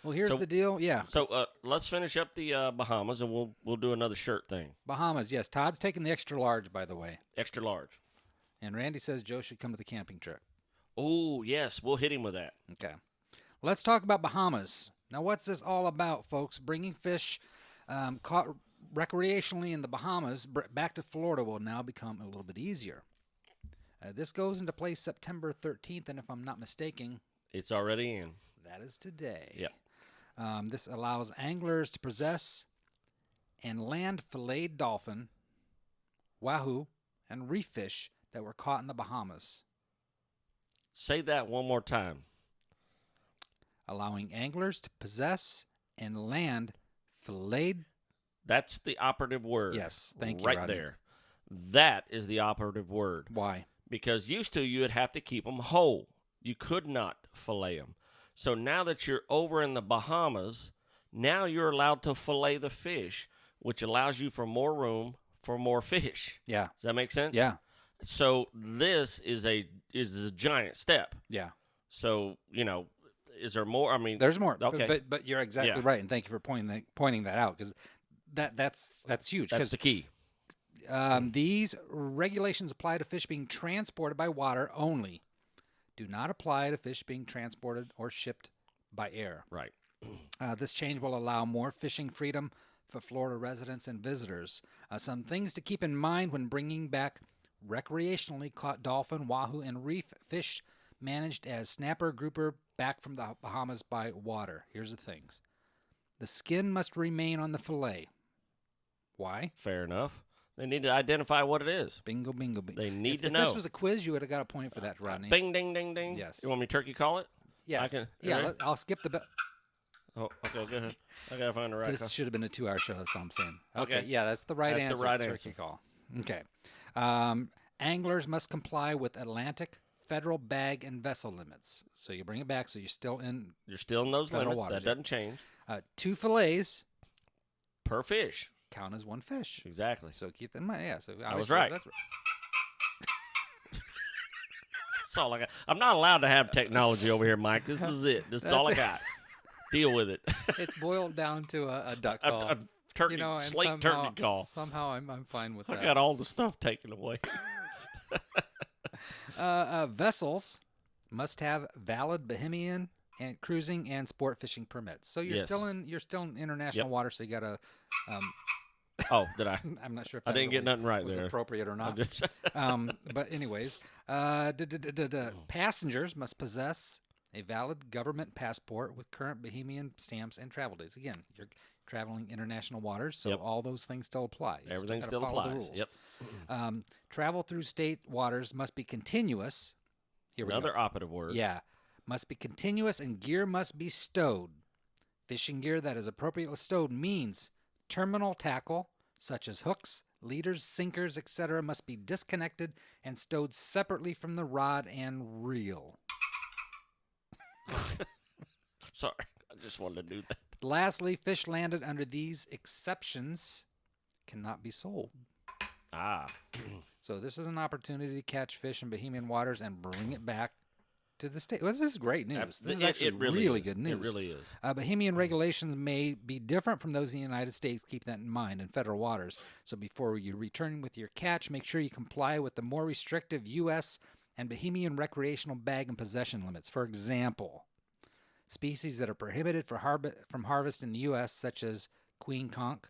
Well, here's the deal. Yeah. So let's finish up the Bahamas, and we'll do another shirt thing. Bahamas, yes. Todd's taking the extra large, by the way. Extra large. And Randy says Joe should come to the camping trip. Oh yes, we'll hit him with that. Okay. Let's talk about Bahamas. Now, what's this all about, folks? Bringing fish caught recreationally in the Bahamas, back to Florida will now become a little bit easier. This goes into place September 13th, and if I'm not mistaken, It's already in. that is today. Yep. This allows anglers to possess and land filleted dolphin, wahoo, and reef fish that were caught in the Bahamas. Say that one more time. Allowing anglers to possess and land filleted. That's the operative word. Yes, thank you, Right Rodney. there. That is the operative word. Why? Because used to you would have to keep them whole. You could not fillet them. So now that you're over in the Bahamas, now you're allowed to fillet the fish, which allows you for more room for more fish. Yeah. Does that make sense? Yeah. So this is a giant step. Yeah. So, is there more? I mean, There's more. Okay. But you're exactly Yeah. right, and thank you for pointing that out, because that's huge. That's the key. These regulations apply to fish being transported by water only. Do not apply to fish being transported or shipped by air. Right. This change will allow more fishing freedom for Florida residents and visitors. Some things to keep in mind when bringing back recreationally caught dolphin, wahoo, and reef fish managed as snapper grouper back from the Bahamas by water. Here's the things. The skin must remain on the fillet. Why? Fair enough. They need to identify what it is. Bingo, bingo, bingo. They need to if know. If this was a quiz, you would have got a point for that, Rodney. Bing, ding, ding, ding. Yes. You want me to turkey call it? Yeah. I can. Yeah, Ready? I'll skip the... Oh, okay, go ahead. I gotta find the right. This should have been a 2-hour show. That's all I'm saying. Okay. Yeah, that's the right That's answer. the right Turkey answer. call. Okay. Anglers must comply with Atlantic federal bag and vessel limits. So you bring it back. So you're still in You're still in those Federal limits. waters, That yeah. doesn't change 2 fillets per fish. count as 1 fish. Exactly. So keep that in mind. Yeah. So I was obviously right. That's That's all I got. I'm not allowed to have technology over here, Mike. This is it. This is all I got. Deal with it. It's boiled down to a duck A- call. a turkey, and slate somehow, turkey call. Somehow I'm fine with I that. got all the stuff taken away. Vessels must have valid Bahamian and cruising and sport fishing permits. So you're Yes. still in international Yep. water. So you got to. Oh, did I? I'm not sure if I that didn't get really nothing right was there. appropriate or I'm not. just- But anyways, passengers must possess a valid government passport with current Bahamian stamps and travel dates. Again, you're traveling international waters, so Yep. all those things still apply. You Everything gotta still follow the applies. rules. Yep. Travel through state waters must be continuous. Here we Another go. operative word. Yeah, must be continuous, and gear must be stowed. Fishing gear that is appropriately stowed means terminal tackle, such as hooks, leaders, sinkers, etc., must be disconnected and stowed separately from the rod and reel. Sorry, I just wanted to do that. Lastly, fish landed under these exceptions cannot be sold. Ah, So this is an opportunity to catch fish in Bahamian waters and bring it back to the state. Well, this is great news. This is actually really is. good news. It really is. Bahamian regulations may be different from those in the United States. Keep that in mind in federal waters. So before you return with your catch, make sure you comply with the more restrictive U.S. and Bahamian recreational bag and possession limits. For example, species that are prohibited from harvest in the U.S., such as queen conch,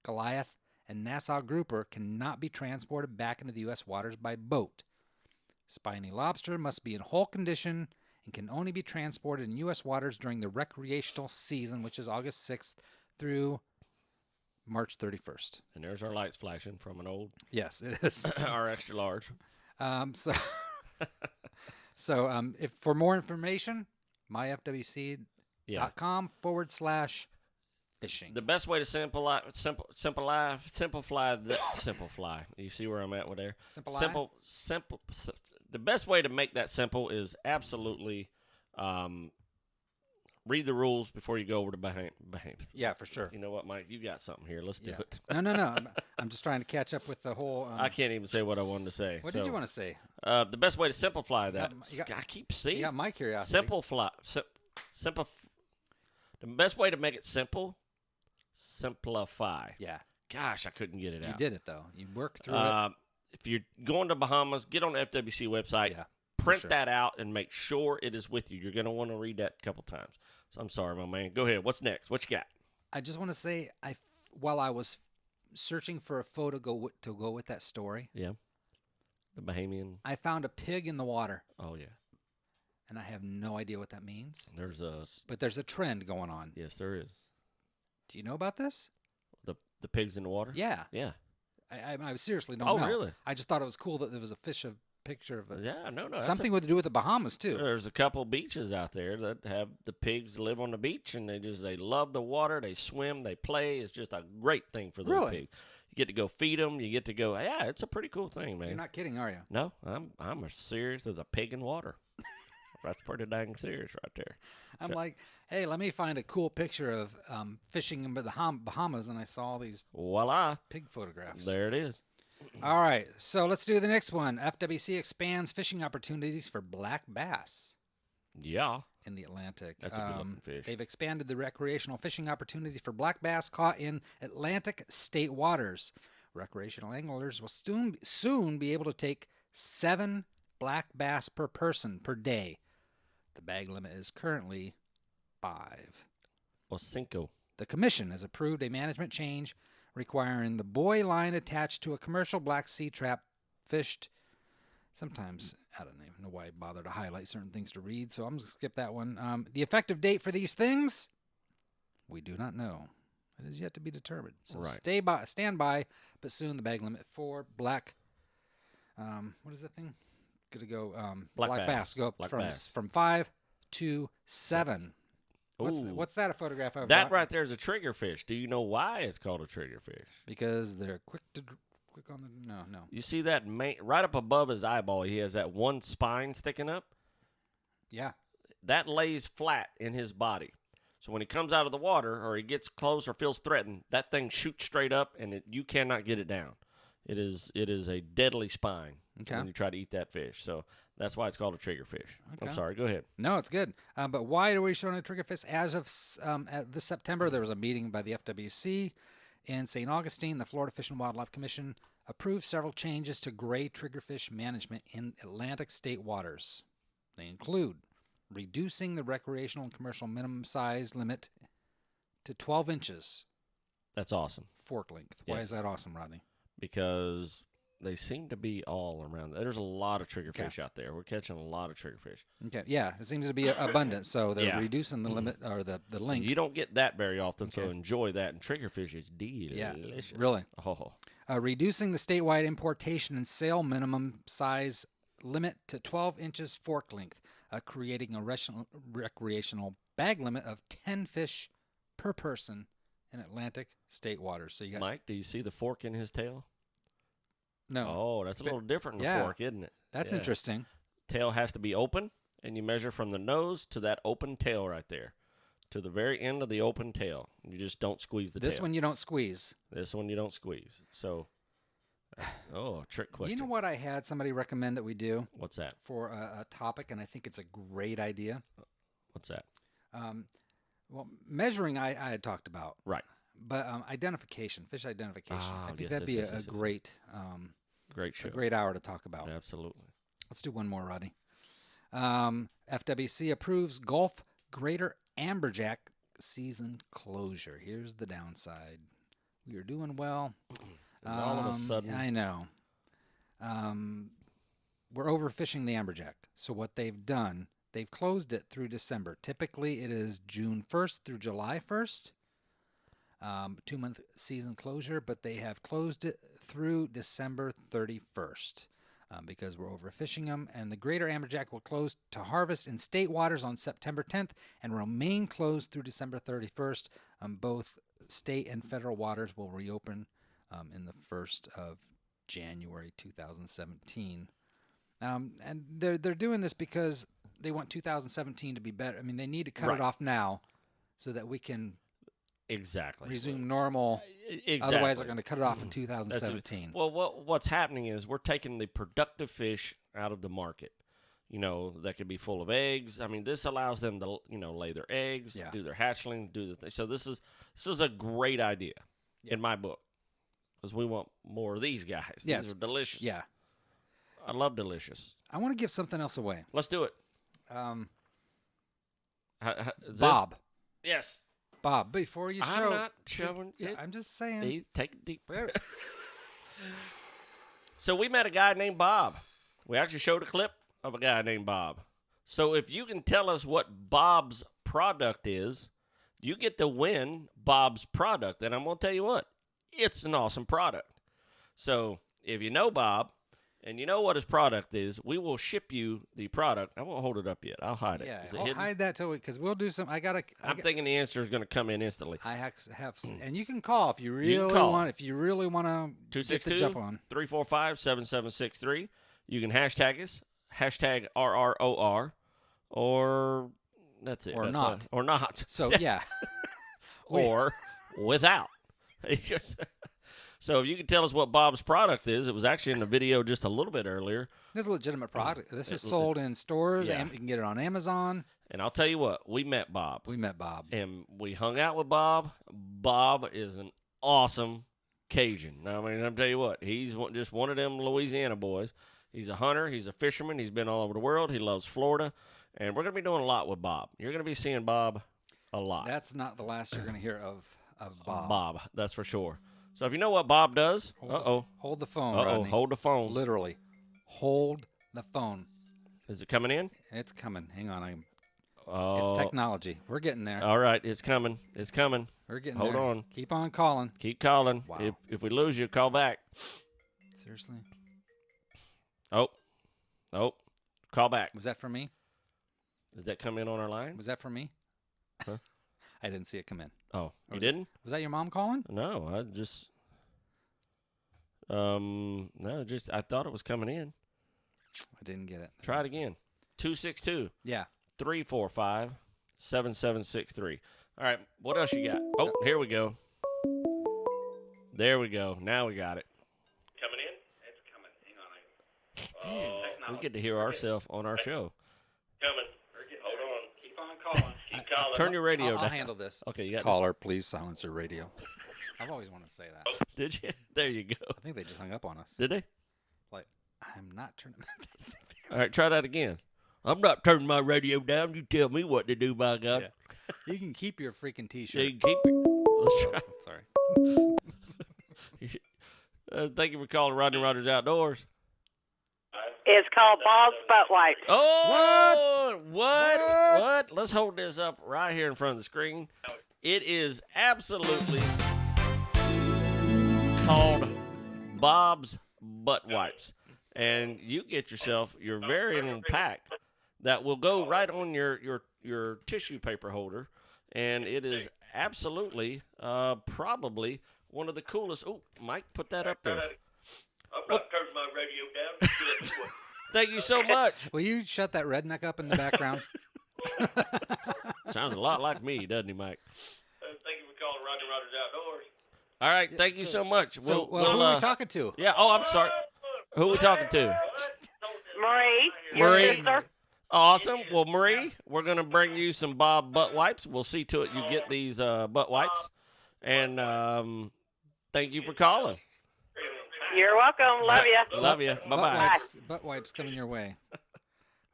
Goliath, and Nassau grouper, cannot be transported back into the U.S. waters by boat. Spiny lobster must be in whole condition and can only be transported in U.S. waters during the recreational season, which is August 6th through March 31st. And there's our lights flashing from an old, Yes, it is. our extra large. So if for more information, myfwc.com /fishing. The best way to simplify. You see where I'm at with there? Simple. The best way to make that simple is absolutely read the rules before you go over to Bahamas. Yeah, for sure. You know what, Mike? You got something here. Let's do Yeah. it. No. I'm just trying to catch up with the whole. I can't even say what I wanted to say. What did you want to say? The best way to simplify that. you got- I keep seeing. You got my curiosity. The best way to make it simplify. Yeah, Gosh, I couldn't get it you out. did it though. You worked through it. If you're going to Bahamas, get on the FWC website, Yeah, print sure. that out, and make sure it is with you. You're going to want to read that a couple times. So I'm sorry, my man. Go ahead. What's next? What you got? I just want to say, while I was searching for a photo to go with that story. Yeah. The Bahamian. I found a pig in the water, Oh yeah. and I have no idea what that means. But there's a trend going on. Yes, there is. Do you know about this? The pigs in the water. Yeah. Yeah. I seriously don't Oh, know. really? I just thought it was cool that there was a picture of it. Yeah. No. Something with to do with the Bahamas too. There's a couple beaches out there that have the pigs live on the beach, and they love the water. They swim, they play. It's just a great thing for those Really? pigs. You get to go feed them. You get to go. Yeah, it's a pretty cool thing, man. You're not kidding, are you? No, I'm as serious as a pig in water. That's pretty dang serious right there. I'm like, hey, let me find a cool picture of fishing in the Bahamas, and I saw all these Voila. pig photographs. There it is. All right, so let's do the next one. FWC expands fishing opportunities for black bass Yeah. in the Atlantic. That's a good-looking fish. They've expanded the recreational fishing opportunities for black bass caught in Atlantic state waters. Recreational anglers will soon be able to take 7 black bass per person per day. The bag limit is currently 5. Or Cinco. The commission has approved a management change requiring the buoy line attached to a commercial black sea trap fished. Sometimes, I don't even know why I bother to highlight certain things to read, so I'm going to skip that one. The effective date for these things, we do not know. It is yet to be determined. So Right. stand by, but soon the bag limit for black, what is that thing? Going to go, black bass go up Black from, bass. from 5 to 7. Ooh. What's that a photograph of? That Rob? right there is a triggerfish. Do you know why it's called a triggerfish? Because they're quick on the no. You see that right up above his eyeball, he has that one spine sticking up. Yeah. That lays flat in his body. So when he comes out of the water or he gets close or feels threatened, that thing shoots straight up and you cannot get it down. It is a deadly spine when you try to eat that fish. So that's why it's called a triggerfish. Okay. I'm sorry. Go ahead. No, it's good. But why are we showing a triggerfish? As of this September, there was a meeting by the FWC in St. Augustine. The Florida Fish and Wildlife Commission approved several changes to gray triggerfish management in Atlantic state waters. They include reducing the recreational and commercial minimum size limit to 12 inches That's awesome. fork length. Why Yes. is that awesome, Rodney? Because they seem to be all around. There's a lot of triggerfish out there. We're catching a lot of triggerfish. Okay, yeah, it seems to be abundant, so they're Yeah. reducing the limit or the length. You don't get that very often, so Okay. enjoy that. And triggerfish is delicious. really. Oh, Reducing the statewide importation and sale minimum size limit to 12 inches fork length, creating a recreational bag limit of 10 fish per person in Atlantic state waters. So you got Mike, do you see the fork in his tail? no. Oh, that's a little different than yeah. a fork, isn't it? That's Yeah. interesting. Tail has to be open, and you measure from the nose to that open tail right there, to the very end of the open tail. You just don't squeeze the This tail. one you don't squeeze. This one you don't squeeze. So, trick question. You know what I had somebody recommend that we do What's that? for a topic, and I think it's a great idea. What's that? Well, measuring I had talked about. Right. But identification, fish identification. I think yes, that'd be yes, a yes, yes. great, Great show. a great hour to talk about. Absolutely. Let's do one more, Rodney. FWC approves Gulf Greater Amberjack season closure. Here's the downside. We are doing well. And all of a sudden, I know. We're overfishing the Amberjack. So what they've done, they've closed it through December. Typically, it is June 1st through July 1st. 2-month season closure, but they have closed it through December 31st because we're overfishing them. And the Greater Amberjack will close to harvest in state waters on September 10th and remain closed through December 31st. Both state and federal waters will reopen in the 1st of January 2017. And they're doing this because they want 2017 to be better. I mean, they need to cut it off now so that we can resume normal. Exactly. Otherwise, they're going to cut it off in 2017. Well, what's happening is we're taking the productive fish out of the market. That could be full of eggs. I mean, this allows them to, lay their eggs, do their hatchling, do the thing. So this is a great idea in my book because we want more of these guys. Yes. These are delicious. Yeah. I love delicious. I want to give something else away. Let's do it. Bob. Yes. Bob, before you I'm show. not showing it. I'm just saying. Take a deep breath. So we met a guy named Bob. We actually showed a clip of a guy named Bob. So if you can tell us what Bob's product is, you get to win Bob's product. And I'm going to tell you what, it's an awesome product. So if you know Bob and you know what his product is, we will ship you the product. I won't hold it up yet. I'll hide it. Yeah, Is it I'll hidden? hide that till because we'll do some. I'm thinking the answer is going to come in instantly. I have and you can call if you really call. want. If you really want to get the jump on. 262-345-7763. You can hashtag us, hashtag RROR, or that's it. Or That's not. or not. So yeah, Or without. So if you can tell us what Bob's product is, it was actually in the video just a little bit earlier. this is a legitimate product. This is sold in stores. Yeah. And you can get it on Amazon. And I'll tell you what, we met Bob. We met Bob. And we hung out with Bob. Bob is an awesome Cajun. I mean, I'll tell you what, he's just one of them Louisiana boys. He's a hunter. He's a fisherman. He's been all over the world. He loves Florida. And we're going to be doing a lot with Bob. You're going to be seeing Bob a lot. That's not the last you're going to hear of Bob. Bob, that's for sure. So if you know what Bob does, Hold the phone, Uh-oh, Rodney. hold the phone. Literally. Hold the phone. Is it coming in? It's coming. Hang on. Oh, It's technology. We're getting there. all right, it's coming. It's coming. We're getting Hold there. on. Keep on calling. Keep calling. Wow. If we lose you, call back. Seriously? Oh, call back. Was that for me? Does that come in on our line? Was that for me? Huh? I didn't see it come in. Oh, you was didn't? Was that your mom calling? No, I just I thought it was coming in. I didn't get it. Try it again. 262 Yeah. 345 7763. All right, what else you got? Oh, here we go. There we go. Now we got it. Coming in? It's coming. Hang on. Oh, we get to hear ourselves on our show. Coming. Hold on. Keep on calling. Keep calling. Turn your radio I'll down. handle this. Okay, you got Caller, please silence your radio. I've always wanted to say that. this. Did you? There you go. I think they just hung up on us. Did they? Like, I'm not turning. All right, try that again. I'm not turning my radio down. You tell me what to do, by God. Yeah. You can keep your freaking So T-shirt. you can keep it. Let's try. Sorry. Thank you for calling Rodney Rogers Outdoors. It's called Bob's Butt Wipes. Oh, what? Let's hold this up right here in front of the screen. It is absolutely called Bob's Butt Wipes. And you get yourself your very own pack that will go right on your tissue paper holder. And it is absolutely probably one of the coolest. Oh, Mike, put that up there. I'm not turning my radio down. Thank you so much. Will you shut that redneck up in the background? Sounds a lot like me, doesn't he, Mike? Thank you for calling Rodney Rogers Outdoors. All right, thank you so much. So, who are we talking to? Yeah, I'm sorry. Who are we talking to? Marie, your Marie. sister. Awesome. Well, Marie, we're going to bring you some Bob butt wipes. We'll see to it you get these butt wipes. And thank you for calling. You're welcome. Love you. Love you. Bye-bye. Butt wipes coming your way.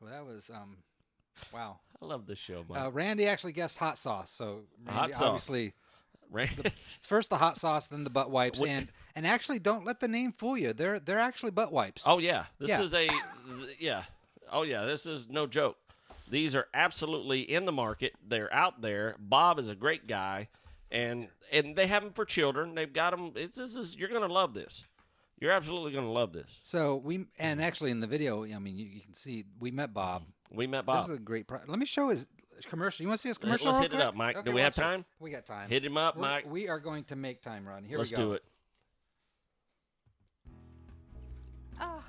Well, that was, wow. I love this show, Mike. Randy actually guessed hot sauce. So, Randy, Hot sauce. obviously, it's first the hot sauce, then the butt wipes. And actually, don't let the name fool you. They're actually butt wipes. Oh, yeah. This Yeah. is Oh, yeah. This is no joke. These are absolutely in the market. They're out there. Bob is a great guy. And they have them for children. They've got them. You're going to love this. You're absolutely going to love this. So and actually in the video, I mean, you can see we met Bob. We met Bob. This is a great Let me show his commercial. You want to see his commercial? Let's real hit it quick? up, Mike. Okay, Do we have watch this. time? We got time. Hit him up, Mike. We are going to make time, Rodney. Here Let's we go. do it. Ugh,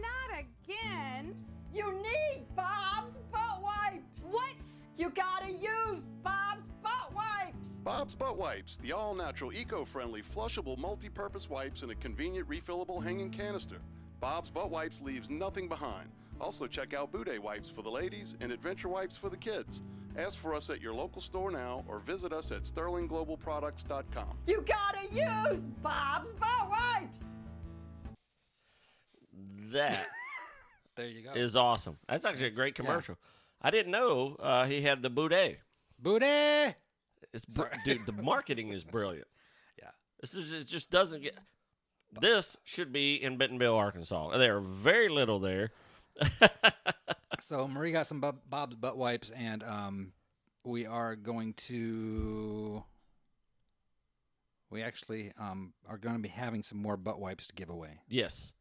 not again. You need Bob's Butt Wipes. What? You gotta use Bob's Butt Wipes. Bob's Butt Wipes, the all-natural, eco-friendly, flushable, multi-purpose wipes in a convenient, refillable hanging canister. Bob's Butt Wipes leaves nothing behind. Also check out Boudet Wipes for the ladies and Adventure Wipes for the kids. Ask for us at your local store now or visit us at sterlingglobalproducts.com. You gotta use Bob's Butt Wipes. That There you go. is awesome. That's actually a great commercial. I didn't know he had the boudet. Booty. Dude, the marketing is brilliant. Yeah. It just doesn't get. This should be in Bentonville, Arkansas. There are very little there. So Marie got some Bob's butt wipes, and we are going to. We actually are going to be having some more butt wipes to give away. Yes,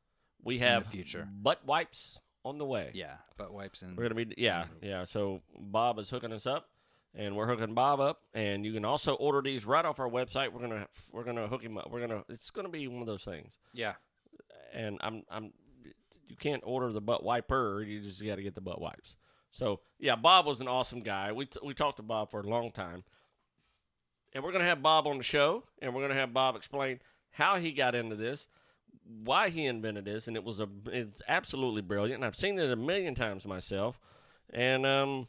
we have in the future. Butt wipes on the way. Yeah, butt wipes and we're gonna be yeah. So Bob is hooking us up, and we're hooking Bob up, and you can also order these right off our website. We're gonna hook him up. It's gonna be one of those things. Yeah, and you can't order the butt wiper. You just got to get the butt wipes. So yeah, Bob was an awesome guy. We talked to Bob for a long time. And we're going to have Bob on the show, and we're going to have Bob explain how he got into this, why he invented this, and it's absolutely brilliant. And I've seen it a million times myself. And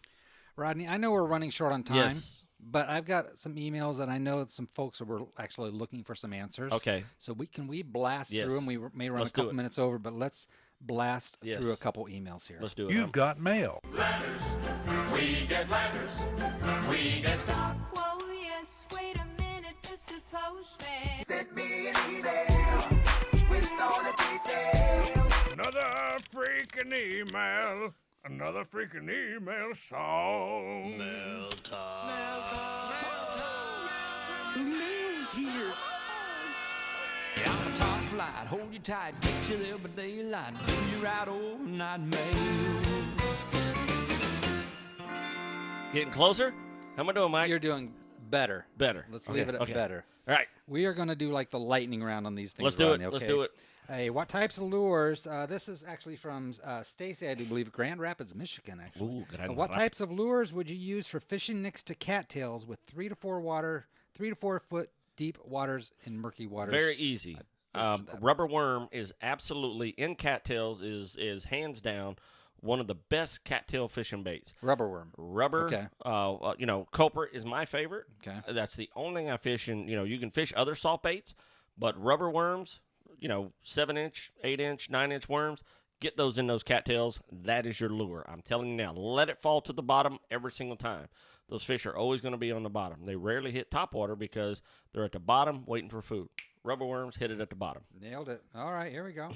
Rodney, I know we're running short on time, yes. But I've got some emails that I know some folks were actually looking for some answers. Okay. So we blast yes. through them. We may run Let's a couple minutes over, but let's blast yes. through a couple emails here. Let's do it. You've got mail. Letters. We get letters. We get Stop. Whoa, yes. Wait a minute, Mr. Postman. Send me an email with all the details. Another freaking email. Another freaking email song. Mail time. Mail time. Mail time. The mail's here. Yeah, I'm a top flight. Hold you tight. Get you there by daylight. Do you right overnight mail. Getting closer? How am I doing, Mike? You're doing better. Better. Let's leave it at better. All right. We are going to do like the lightning round on these things. Let's do Rodney, it. okay? Let's do it. Hey, what types of lures? This is actually from Stacy, I do believe, Grand Rapids, Michigan, actually. Ooh, what types of lures would you use for fishing next to cattails with 3 to 4 foot deep waters in murky waters? Very easy. Rubber worm is absolutely, in cattails, is hands down one of the best cattail fishing baits. Rubber worm. Rubber. Okay. Culprit is my favorite. Okay. That's the only thing I fish in. You can fish other salt baits, but rubber worms, 7-inch, 8-inch, 9-inch worms, get those in those cattails. That is your lure. I'm telling you now. Let it fall to the bottom every single time. Those fish are always going to be on the bottom. They rarely hit top water because they're at the bottom waiting for food. Rubber worms hit it at the bottom. Nailed it. All right, here we go.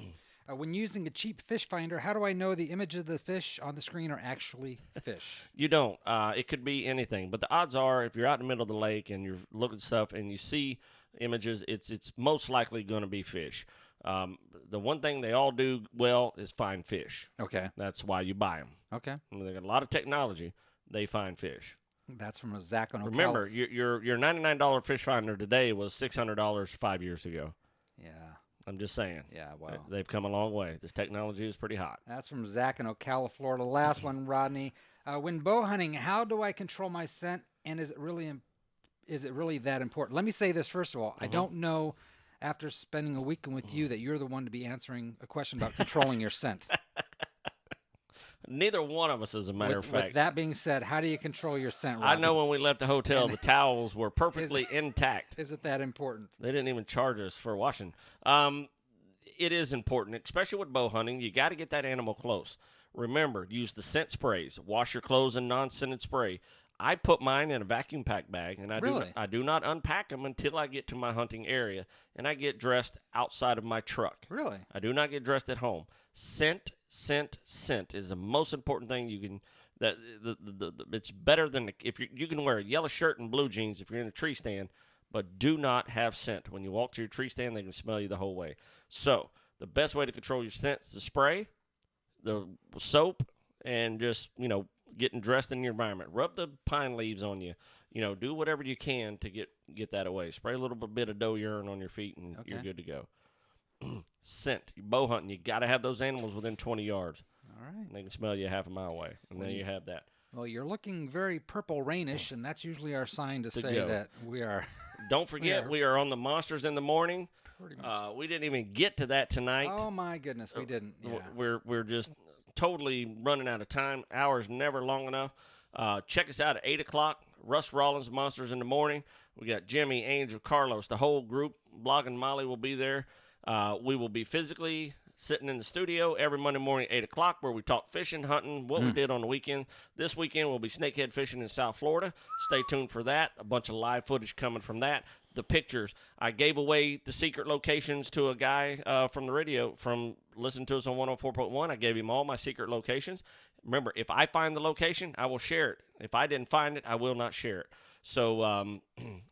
When using a cheap fish finder, how do I know the image of the fish on the screen are actually fish? You don't. It could be anything. But the odds are, if you're out in the middle of the lake and you're looking at stuff and you see images, it's most likely going to be fish. The one thing they all do well is find fish. Okay. That's why you buy them. Okay. And they got a lot of technology. They find fish. That's from a Zach on Remember, your $99 fish finder today was $600 5 years ago. Yeah. I'm just saying. Yeah, wow. They've come a long way. This technology is pretty hot. That's from Zach in Ocala, Florida. Last one, Rodney. When bow hunting, how do I control my scent, and is it really that important? Let me say this first of all. I don't know, after spending a weekend with you, that you're the one to be answering a question about controlling your scent. Neither one of us, as a matter of fact. With that being said, how do you control your scent, Rodney? I know when we left the hotel, the towels were perfectly intact. Is it that important? They didn't even charge us for washing. It is important, especially with bow hunting. You got to get that animal close. Remember, use the scent sprays. Wash your clothes in non-scented spray. I put mine in a vacuum pack bag, and I do not unpack them until I get to my hunting area, and I get dressed outside of my truck. Really? I do not get dressed at home. Scent is the most important thing you can. It's better than if you can wear a yellow shirt and blue jeans if you're in a tree stand, but do not have scent. When you walk to your tree stand, they can smell you the whole way. So the best way to control your scent is the spray, the soap, and just getting dressed in your environment. Rub the pine leaves on you. Do whatever you can to get that away. Spray a little bit of doe urine on your feet, and you're good to go. Scent. You're bow hunting. You got to have those animals within 20 yards. All right. And they can smell you half a mile away, and then you have that. Well, you're looking very purple rainish, and that's usually our sign to say that we are. Don't forget, we are on the Monsters in the Morning. Pretty much. We didn't even get to that tonight. Oh my goodness, we didn't. Yeah. We're just totally running out of time. Hours never long enough. Check us out at 8 o'clock. Russ Rollins, Monsters in the Morning. We got Jimmy, Angel, Carlos, the whole group. Blog and Molly will be there. We will be physically sitting in the studio every Monday morning at 8 o'clock where we talk fishing, hunting, what we did on the weekend. This weekend we'll be snakehead fishing in South Florida. Stay tuned for that. A bunch of live footage coming from that. The pictures. I gave away the secret locations to a guy from the radio from listening to us on 104.1. I gave him all my secret locations. Remember, if I find the location, I will share it. If I didn't find it, I will not share it. So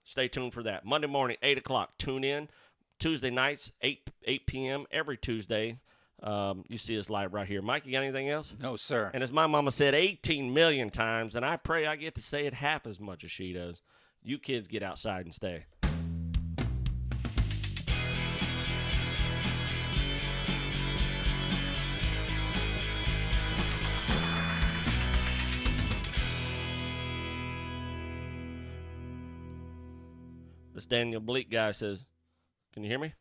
stay tuned for that. Monday morning, 8 o'clock. Tune in. Tuesday nights, 8 p.m. every Tuesday. You see us live right here. Mike, you got anything else? No, sir. And as my mama said 18 million times, and I pray I get to say it half as much as she does, you kids get outside and stay. This Daniel Bleak guy says, can you hear me?